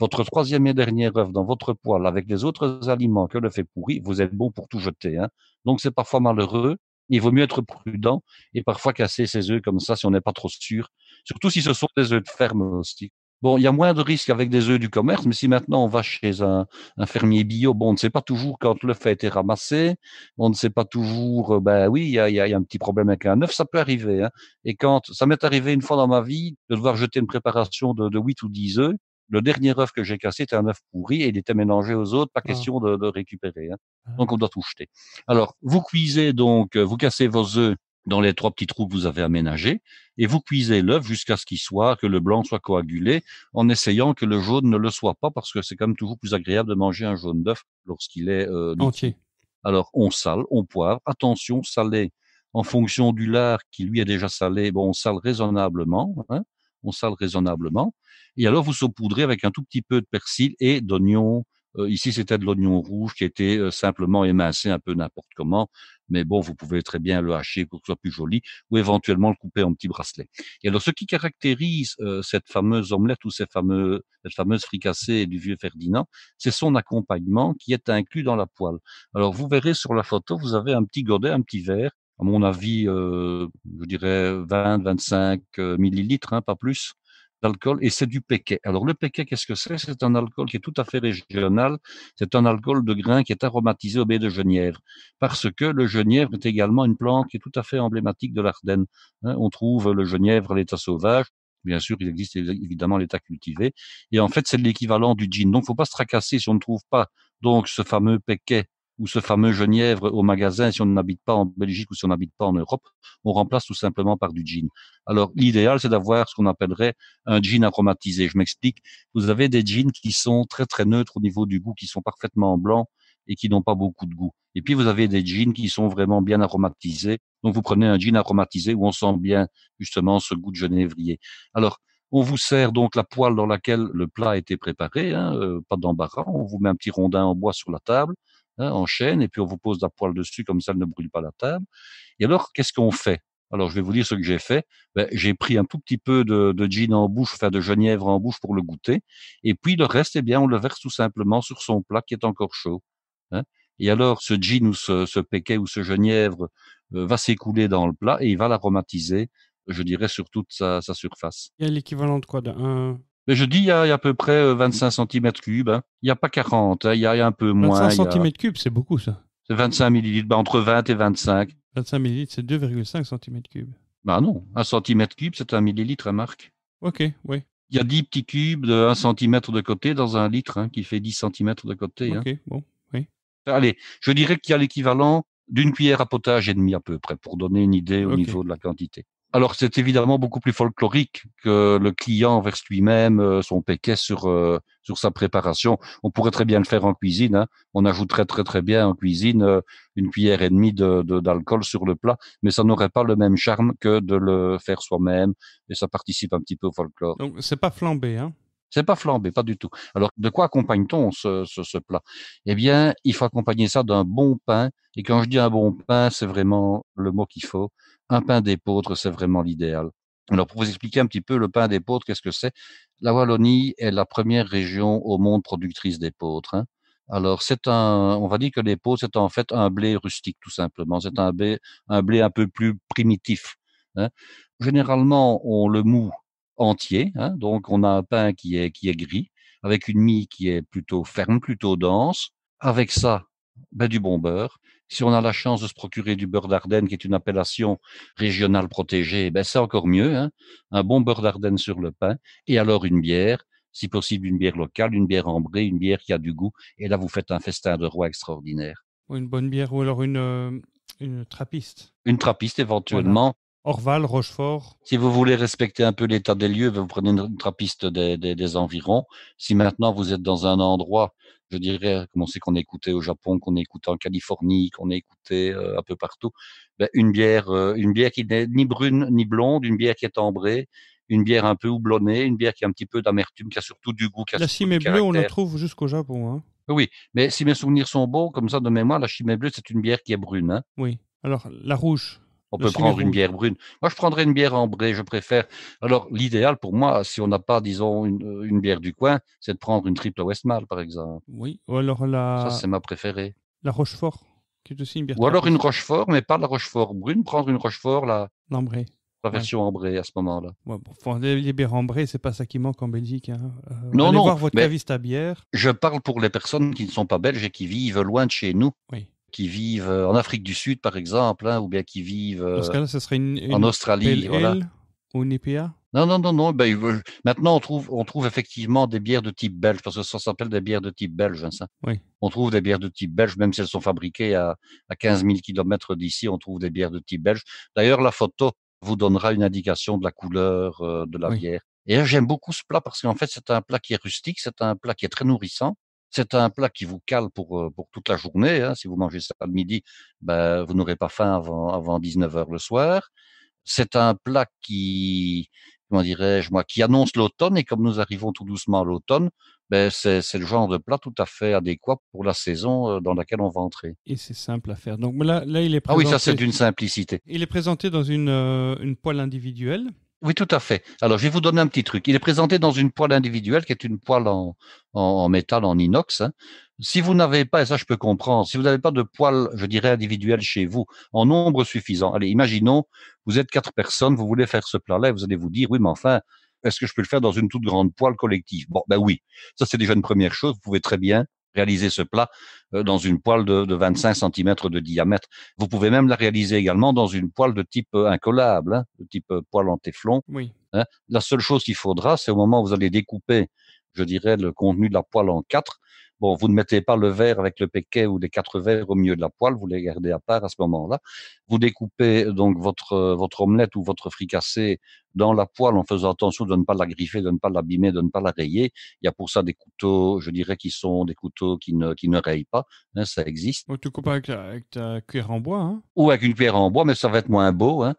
votre troisième et dernier œuf dans votre poêle avec les autres aliments que l'œuf est pourri, vous êtes bon pour tout jeter. Hein. Donc, c'est parfois malheureux. Il vaut mieux être prudent et parfois casser ses œufs comme ça si on n'est pas trop sûr. Surtout si ce sont des œufs de ferme aussi. Bon, il y a moins de risques avec des œufs du commerce, mais si maintenant on va chez un fermier bio, bon, on ne sait pas toujours quand l'œuf a été ramassé, on ne sait pas toujours, ben oui, il y a un petit problème avec un œuf, ça peut arriver. Hein. Et quand ça m'est arrivé une fois dans ma vie de devoir jeter une préparation de 8 ou 10 œufs, le dernier œuf que j'ai cassé était un œuf pourri et il était mélangé aux autres, pas Ah. question de récupérer. Hein. Ah. Donc on doit tout jeter. Alors, vous cuisez donc, vous cassez vos œufs dans les 3 petits trous que vous avez aménagés et vous cuisez l'œuf jusqu'à ce que le blanc soit coagulé en essayant que le jaune ne le soit pas parce que c'est quand même toujours plus agréable de manger un jaune d'œuf lorsqu'il est liquide. Entier. Alors, on sale, on poivre. Attention, saler en fonction du lard qui lui est déjà salé. Bon, on sale raisonnablement. Hein, on sale raisonnablement. Et alors, vous saupoudrez avec un tout petit peu de persil et d'oignon. Ici, c'était de l'oignon rouge qui était simplement émincé un peu n'importe comment. Mais bon, vous pouvez très bien le hacher pour que ce soit plus joli ou éventuellement le couper en petits bracelets. Et alors, ce qui caractérise cette fameuse omelette ou cette fameuse fricassée du vieux Ferdinand, c'est son accompagnement qui est inclus dans la poêle. Alors, vous verrez sur la photo, vous avez un petit godet, un petit verre, à mon avis, je dirais 20-25 millilitres, hein, pas plus, d'alcool, et c'est du Péquet. Alors, le Péquet, qu'est-ce que c'est? C'est un alcool qui est tout à fait régional. C'est un alcool de grain qui est aromatisé au baie de genièvre, parce que le genièvre est également une plante qui est tout à fait emblématique de l'Ardenne. Hein, on trouve le genièvre à l'état sauvage. Bien sûr, il existe évidemment l'état cultivé. Et en fait, c'est l'équivalent du gin. Donc, faut pas se tracasser si on ne trouve pas donc ce fameux Péquet ou ce fameux genièvre au magasin, si on n'habite pas en Belgique ou si on n'habite pas en Europe, on remplace tout simplement par du gin. Alors, l'idéal, c'est d'avoir ce qu'on appellerait un gin aromatisé. Je m'explique. Vous avez des gins qui sont très, très neutres au niveau du goût, qui sont parfaitement blancs et qui n'ont pas beaucoup de goût. Et puis, vous avez des gins qui sont vraiment bien aromatisés. Donc, vous prenez un gin aromatisé où on sent bien, justement, ce goût de genévrier. Alors, on vous sert donc la poêle dans laquelle le plat a été préparé, hein, pas d'embarras. On vous met un petit rondin en bois sur la table, hein, en chêne, et puis on vous pose la poêle dessus, comme ça elle ne brûle pas la table. Et alors, qu'est-ce qu'on fait? Alors, je vais vous dire ce que j'ai fait. J'ai pris un tout petit peu de gin en bouche, enfin de genièvre en bouche pour le goûter. Et puis, le reste, eh bien, on le verse tout simplement sur son plat qui est encore chaud. Hein. Et alors, ce gin ou ce Péquet ou ce genièvre va s'écouler dans le plat et il va l'aromatiser, je dirais, sur toute sa surface. Il y a l'équivalent de quoi? Mais je dis, il y a à peu près 25 centimètres cubes. Hein. Il n'y a pas 40, hein. Il y a un peu moins. 25 centimètres cubes, c'est beaucoup ça. C'est 25 millilitres, entre 20 et 25. 25 millilitres, c'est 2,5 centimètres cubes. Bah non, 1 centimètre cube, c'est 1 millilitre, hein, Marc. Ok, oui. Il y a 10 petits cubes de 1 centimètre de côté dans un litre, hein, qui fait 10 centimètres de côté. Ok, Hein. bon, oui. Allez, je dirais qu'il y a l'équivalent d'une cuillère à potage et demie à peu près, pour donner une idée au niveau de la quantité. Alors, c'est évidemment beaucoup plus folklorique que le client verse lui-même son Péquet sur sa préparation. On pourrait très bien le faire en cuisine. Hein. On ajouterait très très bien en cuisine une cuillère et demie d'alcool sur le plat, mais ça n'aurait pas le même charme que de le faire soi-même. Et ça participe un petit peu au folklore. Donc, c'est pas flambé, hein? C'est pas flambé, pas du tout. Alors, de quoi accompagne-t-on ce plat? Eh bien, il faut accompagner ça d'un bon pain. Et quand je dis un bon pain, c'est vraiment le mot qu'il faut. Un pain d'épeautre, c'est vraiment l'idéal. Alors, pour vous expliquer un petit peu le pain d'épeautre, qu'est-ce que c'est? La Wallonie est la première région au monde productrice d'épeautre. Hein. Alors, on va dire que l'épaule, c'est en fait un blé rustique, tout simplement. C'est un blé un peu plus primitif, hein. Généralement, on le moud entier, hein. Donc, on a un pain qui est gris, avec une mie qui est plutôt ferme, plutôt dense. Avec ça, ben, du bon beurre. Si on a la chance de se procurer du beurre d'Ardenne, qui est une appellation régionale protégée, ben, c'est encore mieux, hein. Un bon beurre d'Ardenne sur le pain. Et alors, une bière, si possible, une bière locale, une bière ambrée, une bière qui a du goût. Et là, vous faites un festin de roi extraordinaire. Ou une bonne bière, ou alors une trappiste. Une trappiste, Voilà. éventuellement. Orval, Rochefort. Si vous voulez respecter un peu l'état des lieux, vous prenez une trappiste des environs. Si maintenant vous êtes dans un endroit, je dirais, comme on sait qu'on est écouté au Japon, qu'on est écouté en Californie, qu'on est écouté un peu partout, ben, une bière qui n'est ni brune ni blonde, une bière qui est ambrée, une bière un peu houblonnée, une bière qui a un petit peu d'amertume, qui a surtout du goût, qui a La surtout du Chimay bleue, on la caractère. trouve jusqu'au Japon, hein. Oui, mais si mes souvenirs sont bons, comme ça de mémoire, la Chimay bleue, c'est une bière qui est brune, hein. Oui. Alors, la rouge. On La peut Chimay prendre une rouge. bière brune. Moi, je prendrais une bière ambrée, je préfère. Alors, l'idéal pour moi, si on n'a pas, disons, une bière du coin, c'est de prendre une triple Westmalle, par exemple. Oui. Ou alors Ça, c'est ma préférée. la Rochefort, qui est aussi une bière Ou alors une trappiste. Rochefort, mais pas la Rochefort brune, prendre une Rochefort, L'ambrée. la Ouais. version ambrée à ce moment-là. Ouais, bon, enfin, les bières ambrées, c'est pas ça qui manque en Belgique, hein. Non, Allez non, voir votre mais caviste à bière. je parle pour les personnes qui ne sont pas belges et qui vivent loin de chez nous, Oui. qui vivent en Afrique du Sud, par exemple, hein, ou bien qui vivent Dans ce cas-là, ce serait en une Pale Australie, voilà. Ale ou une IPA. Non, non, non, non. Ben, maintenant, on trouve effectivement des bières de type belge, parce que ça s'appelle des bières de type belge, hein, ça. Oui. On trouve des bières de type belge, même si elles sont fabriquées à 15 000 kilomètres d'ici, on trouve des bières de type belge. D'ailleurs, la photo vous donnera une indication de la couleur de la Oui. bière. Et là, j'aime beaucoup ce plat parce qu'en fait, c'est un plat qui est rustique, c'est un plat qui est très nourrissant. C'est un plat qui vous cale pour toute la journée, hein. Si vous mangez ça le midi, ben, vous n'aurez pas faim avant 19 heures le soir. C'est un plat qui, comment dirais-je, moi, qui annonce l'automne, et comme nous arrivons tout doucement à l'automne, ben, c'est le genre de plat tout à fait adéquat pour la saison dans laquelle on va entrer. Et c'est simple à faire. Donc là, il est Ah oui, ça, c'est présenté. d'une simplicité. Il est présenté dans une poêle individuelle. Oui, tout à fait. Alors, je vais vous donner un petit truc. Il est présenté dans une poêle individuelle qui est une poêle en métal, en inox, hein. Si vous n'avez pas, et ça je peux comprendre, si vous n'avez pas de poêle, je dirais, individuelle chez vous, en nombre suffisant. Allez, imaginons, vous êtes 4 personnes, vous voulez faire ce plat-là, et vous allez vous dire, oui, mais enfin, est-ce que je peux le faire dans une toute grande poêle collective? Bon, ben oui. Ça, c'est déjà une première chose. Vous pouvez très bien réaliser ce plat dans une poêle de 25 centimètres de diamètre. Vous pouvez même la réaliser également dans une poêle de type incollable, hein, de type poêle en téflon, Oui. hein. La seule chose qu'il faudra, c'est au moment où vous allez découper, je dirais, le contenu de la poêle en 4. Bon, vous ne mettez pas le verre avec le péquet ou les 4 verres au milieu de la poêle, vous les gardez à part à ce moment-là. Vous découpez donc votre omelette ou votre fricassé dans la poêle en faisant attention de ne pas la griffer, de ne pas l'abîmer, de ne pas la rayer. Il y a pour ça des couteaux, je dirais, qui sont des couteaux qui ne rayent pas, hein, ça existe. Donc tu coupes avec ta cuillère en bois, hein. Ou avec une cuillère en bois, mais ça va être moins beau, hein.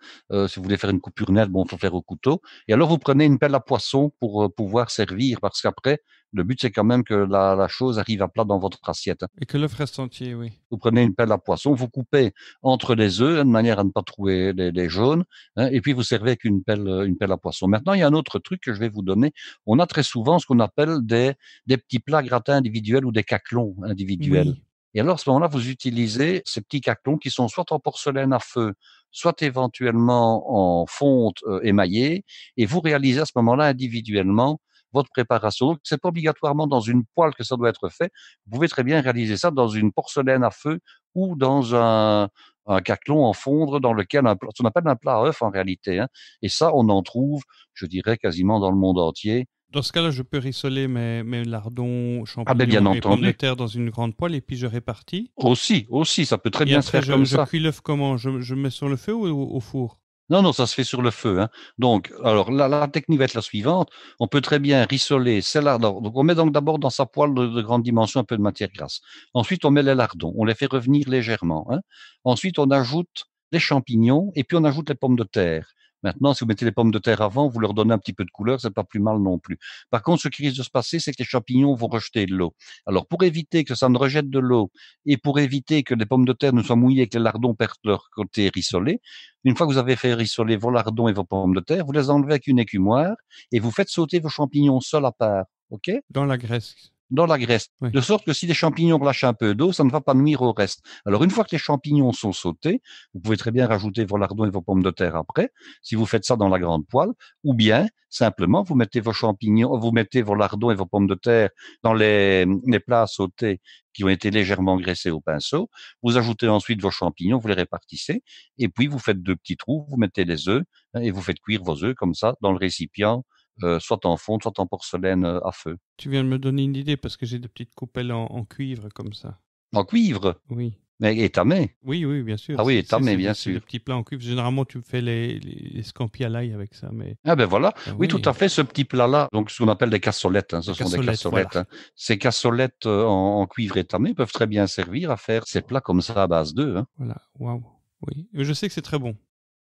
Si vous voulez faire une coupure nette, bon, faut faire au couteau. Et alors, vous prenez une pelle à poisson pour pouvoir servir, parce qu'après, le but, c'est quand même que la chose arrive à plat dans votre assiette, hein. Et que l'œuf reste entier, oui. Vous prenez une pelle à poisson, vous coupez entre les œufs, hein, de manière à ne pas trouver les jaunes, hein, et puis vous servez avec une pelle à poisson. Maintenant, il y a un autre truc que je vais vous donner. On a très souvent ce qu'on appelle des petits plats gratins individuels ou des caclons individuels. Oui. Et alors, à ce moment-là, vous utilisez ces petits caclons qui sont soit en porcelaine à feu, soit éventuellement en fonte émaillée, et vous réalisez à ce moment-là individuellement votre préparation. Donc, c'est pas obligatoirement dans une poêle que ça doit être fait. Vous pouvez très bien réaliser ça dans une porcelaine à feu ou dans un caclon en fondre dans lequel ce qu'on appelle un plat à œuf en réalité, hein. Et ça, on en trouve, je dirais, quasiment dans le monde entier. Dans ce cas-là, je peux rissoler mes lardons, Ah ben, bien champignons et pommes de entendu. terre dans une grande poêle et puis je répartis. Aussi, ça peut très Et bien se après, faire comme je ça. cuis l'œuf comment? Je mets sur le feu ou au four? Non, non, ça se fait sur le feu, hein. Donc, alors, la technique va être la suivante. On peut très bien rissoler ces lardons. Donc, on met donc d'abord dans sa poêle de grande dimension un peu de matière grasse. Ensuite, on met les lardons. On les fait revenir légèrement, hein. Ensuite, on ajoute les champignons et puis on ajoute les pommes de terre. Maintenant, si vous mettez les pommes de terre avant, vous leur donnez un petit peu de couleur, c'est pas plus mal non plus. Par contre, ce qui risque de se passer, c'est que les champignons vont rejeter de l'eau. Alors, pour éviter que ça ne rejette de l'eau et pour éviter que les pommes de terre ne soient mouillées et que les lardons perdent leur côté rissolé, une fois que vous avez fait rissoler vos lardons et vos pommes de terre, vous les enlevez avec une écumoire et vous faites sauter vos champignons seuls à part. OK? Dans la graisse. dans la graisse, Oui. de sorte que si les champignons relâchent un peu d'eau, ça ne va pas nuire au reste. Alors, une fois que les champignons sont sautés, vous pouvez très bien rajouter vos lardons et vos pommes de terre après, si vous faites ça dans la grande poêle, ou bien, simplement, vous mettez vos champignons, vous mettez vos lardons et vos pommes de terre dans les plats sautés qui ont été légèrement graissés au pinceau. Vous ajoutez ensuite vos champignons, vous les répartissez, et puis vous faites 2 petits trous, vous mettez les œufs, et vous faites cuire vos œufs comme ça dans le récipient, soit en fonte, soit en porcelaine à feu. Tu viens de me donner une idée parce que j'ai des petites coupelles en cuivre comme ça. En cuivre, Oui. mais étamé. Oui, bien sûr. Ah oui, étamé, bien C'est des sûr. petits plats en cuivre. Généralement, tu fais les scampi à l'ail avec ça, mais Ah ben voilà, ah oui, tout à fait, ce petit plat-là, donc ce qu'on appelle des cassolettes, ce Des sont des cassolettes, cassolettes. voilà. Ces cassolettes en cuivre étamé peuvent très bien servir à faire ces plats comme ça à base d'œufs. Voilà, waouh. Oui, je sais que c'est très bon.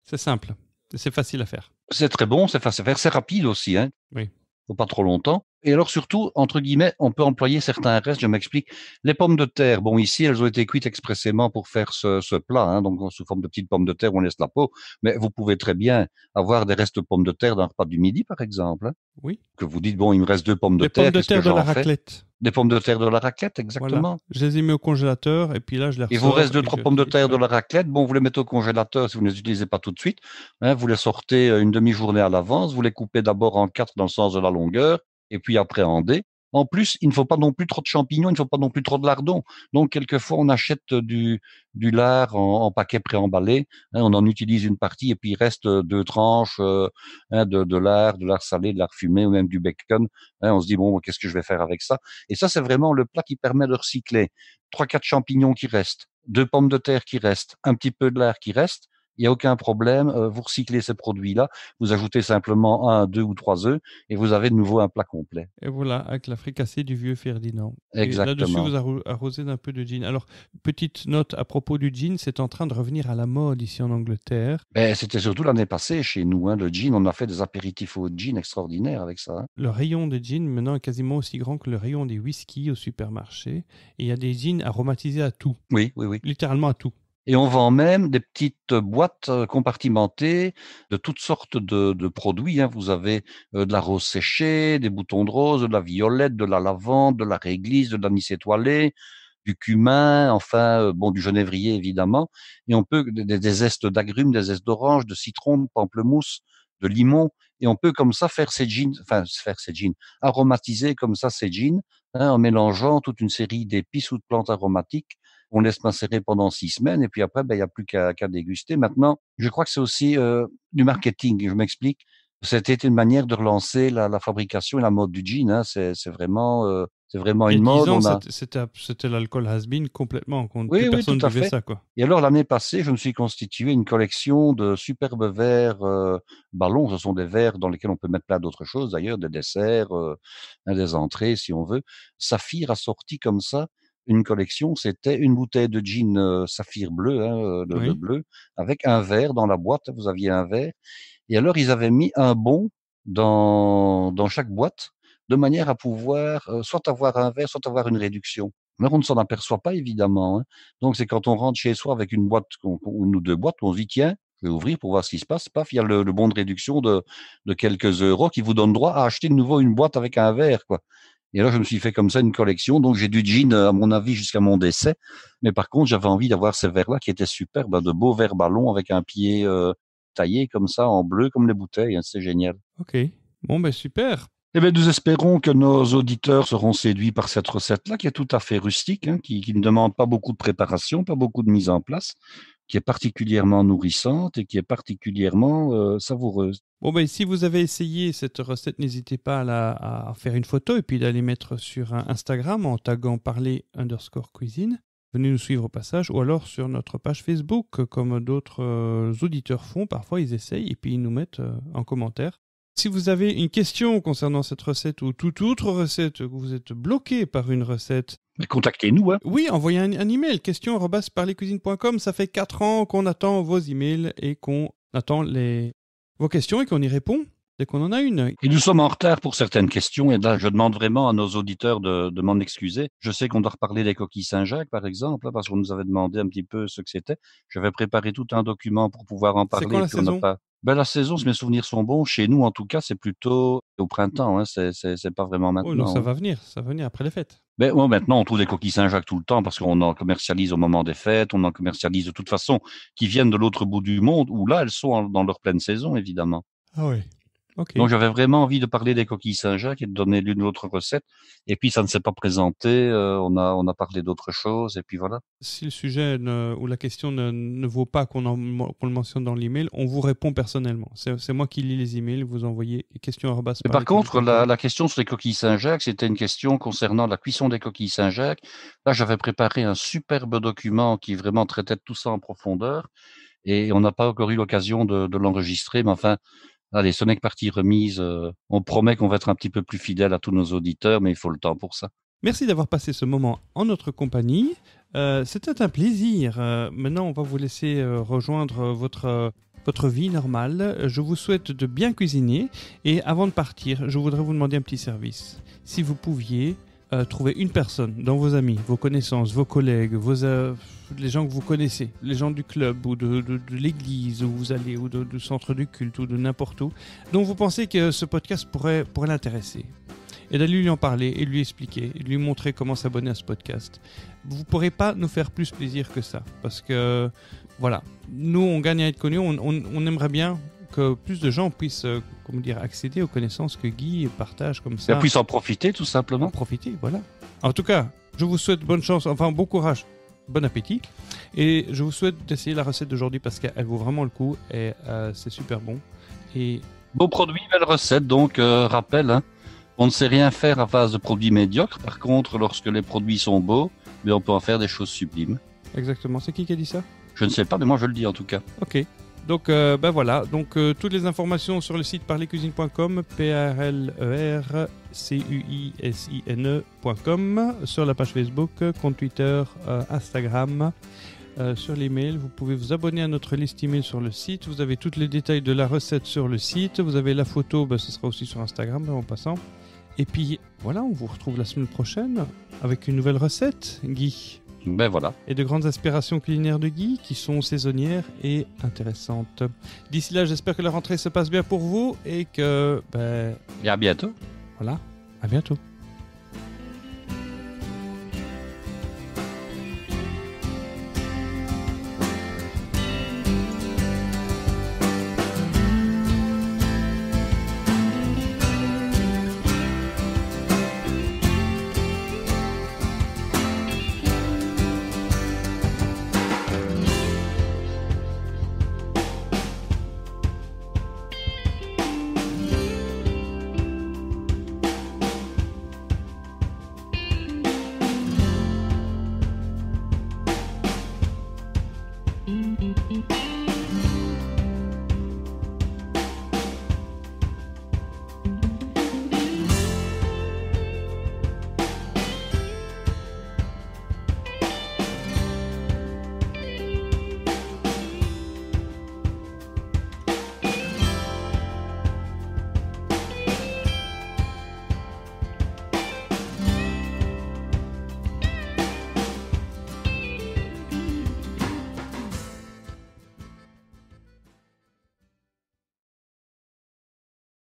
C'est simple. C'est facile à faire. C'est très bon, c'est facile à faire, c'est rapide aussi. Oui. Faut pas trop longtemps. Et alors surtout, entre guillemets, on peut employer certains restes, je m'explique. Les pommes de terre, bon ici, elles ont été cuites expressément pour faire ce plat, donc sous forme de petites pommes de terre, on laisse la peau. Mais vous pouvez très bien avoir des restes de pommes de terre d'un repas du midi, par exemple. Oui. Que vous dites, bon, il me reste 2 pommes de Les terre, pommes de qu'est-ce que terre de la j'en fais? raclette. Des pommes de terre de la raclette, Voilà. exactement. Je les ai mis au congélateur et puis là, je les Il ressors. vous reste 2, et 3 je pommes de utilise, terre de ouais. la raclette. Bon, vous les mettez au congélateur si vous ne les utilisez pas tout de suite. Vous les sortez une demi-journée à l'avance. Vous les coupez d'abord en 4 dans le sens de la longueur et puis après en dés. En plus, il ne faut pas non plus trop de champignons, il ne faut pas non plus trop de lardons. Donc, quelquefois, on achète du lard en paquet préemballé. On en utilise une partie et puis il reste 2 tranches de lard salé, de lard fumé ou même du bacon. On se dit, bon, qu'est-ce que je vais faire avec ça? Et ça, c'est vraiment le plat qui permet de recycler. 3-4 champignons qui restent, 2 pommes de terre qui restent, un petit peu de lard qui reste. Il n'y a aucun problème, vous recyclez ces produits-là, vous ajoutez simplement 1, 2 ou 3 œufs et vous avez de nouveau un plat complet. Et voilà, avec la fricassée du vieux Ferdinand. Exactement. Et là-dessus, vous arrosez d'un peu de gin. Alors, petite note à propos du gin, c'est en train de revenir à la mode ici en Angleterre. C'était surtout l'année passée chez nous, le gin, on a fait des apéritifs au gin extraordinaires avec ça. Le rayon des gins maintenant est quasiment aussi grand que le rayon des whisky au supermarché. Et il y a des gins aromatisés à tout. Oui. Littéralement à tout. Et on vend même des petites boîtes compartimentées de toutes sortes de produits. Vous avez de la rose séchée, des boutons de rose, de la violette, de la lavande, de la réglisse, de l'anis étoilé, du cumin, enfin, du genévrier évidemment. Et on peut des zestes d'agrumes, des zestes d'orange, de citron, de pamplemousse, de limon. Et on peut comme ça faire ces gins, aromatiser comme ça ces gins, en mélangeant toute une série d'épices ou de plantes aromatiques. On laisse macérer pendant 6 semaines et puis après, il n'y a plus qu'à déguster. Maintenant, je crois que c'est aussi du marketing. Je m'explique. C'était une manière de relancer la fabrication et la mode du gin. C'est vraiment Et une 10 mode. ans, c'était l'alcool has-been complètement. Oui, Plus personne ne tout à buvait fait. ça, quoi. Et alors, l'année passée, je me suis constitué une collection de superbes verres ballons. Ce sont des verres dans lesquels on peut mettre plein d'autres choses, d'ailleurs, des desserts, des entrées, si on veut. Saphir a sorti comme ça une collection. C'était une bouteille de gin saphir bleu, le bleu, avec un verre dans la boîte. Vous aviez un verre. Et alors, ils avaient mis un bon dans chaque boîte, de manière à pouvoir soit avoir un verre, soit avoir une réduction. Mais on ne s'en aperçoit pas, évidemment. Donc, c'est quand on rentre chez soi avec une boîte ou 2 boîtes, on se dit, tiens, je vais ouvrir pour voir ce qui se passe. Paf, il y a le bon de réduction de quelques euros qui vous donne droit à acheter de nouveau une boîte avec un verre, quoi. Et alors, je me suis fait comme ça une collection. Donc, j'ai du gin, à mon avis, jusqu'à mon décès. Mais par contre, j'avais envie d'avoir ces verres-là qui étaient superbes, de beaux verres ballons avec un pied taillé comme ça, en bleu, comme les bouteilles. C'est génial. Ok. Bon, super. Eh bien, nous espérons que nos auditeurs seront séduits par cette recette-là, qui est tout à fait rustique, qui ne demande pas beaucoup de préparation, pas beaucoup de mise en place, qui est particulièrement nourrissante et qui est particulièrement savoureuse. Bon, si vous avez essayé cette recette, n'hésitez pas à faire une photo et puis d'aller mettre sur Instagram en taguant parler_cuisine. Venez nous suivre au passage ou alors sur notre page Facebook, comme d'autres auditeurs font. Parfois, ils essayent et puis ils nous mettent en commentaire. Si vous avez une question concernant cette recette ou toute autre recette, que vous êtes bloqué par une recette, contactez-nous. Oui, envoyez un email, question@parlercuisine.com. Ça fait 4 ans qu'on attend vos emails et qu'on attend vos questions et qu'on y répond. dès qu'on en a une. Et nous sommes en retard pour certaines questions, et là, je demande vraiment à nos auditeurs de m'en excuser. Je sais qu'on doit reparler des coquilles Saint-Jacques, par exemple, parce qu'on nous avait demandé un petit peu ce que c'était. J'avais préparé tout un document pour pouvoir en parler. C'est quand la saison ? La saison, si mes souvenirs sont bons, chez nous, en tout cas, c'est plutôt au printemps, hein. C'est pas vraiment maintenant. Oh, donc ça va venir après les fêtes. Maintenant, on trouve des coquilles Saint-Jacques tout le temps parce qu'on en commercialise au moment des fêtes, on en commercialise de toute façon qui viennent de l'autre bout du monde, où là, elles sont dans leur pleine saison, évidemment. Ah oui. Okay. Donc, j'avais vraiment envie de parler des coquilles Saint-Jacques et de donner l'une ou l'autre recette. Et puis, ça ne s'est pas présenté. On a parlé d'autres choses. Et puis voilà. Si le sujet ou la question ne vaut pas qu'on le mentionne dans l'email, on vous répond personnellement. C'est moi qui lis les emails. Vous envoyez questions @. Mais par contre, la question sur les coquilles Saint-Jacques, c'était une question concernant la cuisson des coquilles Saint-Jacques. Là, j'avais préparé un superbe document qui vraiment traitait de tout ça en profondeur. Et on n'a pas encore eu l'occasion de l'enregistrer. Mais enfin, allez, ce n'est que partie remise. On promet qu'on va être un petit peu plus fidèle à tous nos auditeurs, mais il faut le temps pour ça. Merci d'avoir passé ce moment en notre compagnie. C'était un plaisir. Maintenant, on va vous laisser rejoindre votre vie normale. Je vous souhaite de bien cuisiner. Et avant de partir, je voudrais vous demander un petit service. Si vous pouviez trouver une personne dans vos amis, vos connaissances, vos collègues, les gens que vous connaissez, les gens du club ou de l'église où vous allez, ou du centre du culte ou de n'importe où, dont vous pensez que ce podcast pourrait l'intéresser. Et d'aller lui en parler et lui expliquer, et lui montrer comment s'abonner à ce podcast. Vous ne pourrez pas nous faire plus plaisir que ça. Parce que, voilà, nous, on gagne à être connus, on aimerait bien que plus de gens puissent accéder aux connaissances que Guy partage comme ça. Et puissent en profiter, tout simplement. En profiter, voilà. En tout cas, je vous souhaite bonne chance, bon courage, bon appétit. Et je vous souhaite d'essayer la recette d'aujourd'hui parce qu'elle vaut vraiment le coup et c'est super bon. Et... Beau produit, belle recette, donc rappel, hein. On ne sait rien faire à base de produits médiocres. Par contre, lorsque les produits sont beaux, on peut en faire des choses sublimes. Exactement. C'est qui a dit ça ? Je ne sais pas, mais moi je le dis en tout cas. Ok. Donc voilà. Donc toutes les informations sur le site parlercuisine.com, parlercuisine.com, sur la page Facebook, compte Twitter, Instagram. Sur l'email, vous pouvez vous abonner à notre liste email sur le site. Vous avez tous les détails de la recette sur le site. Vous avez la photo, ce sera aussi sur Instagram en passant. Et puis voilà, on vous retrouve la semaine prochaine avec une nouvelle recette, Guy. Voilà. Et de grandes aspirations culinaires de Guy qui sont saisonnières et intéressantes. D'ici là, j'espère que la rentrée se passe bien pour vous et que... Et à bientôt. Voilà, à bientôt.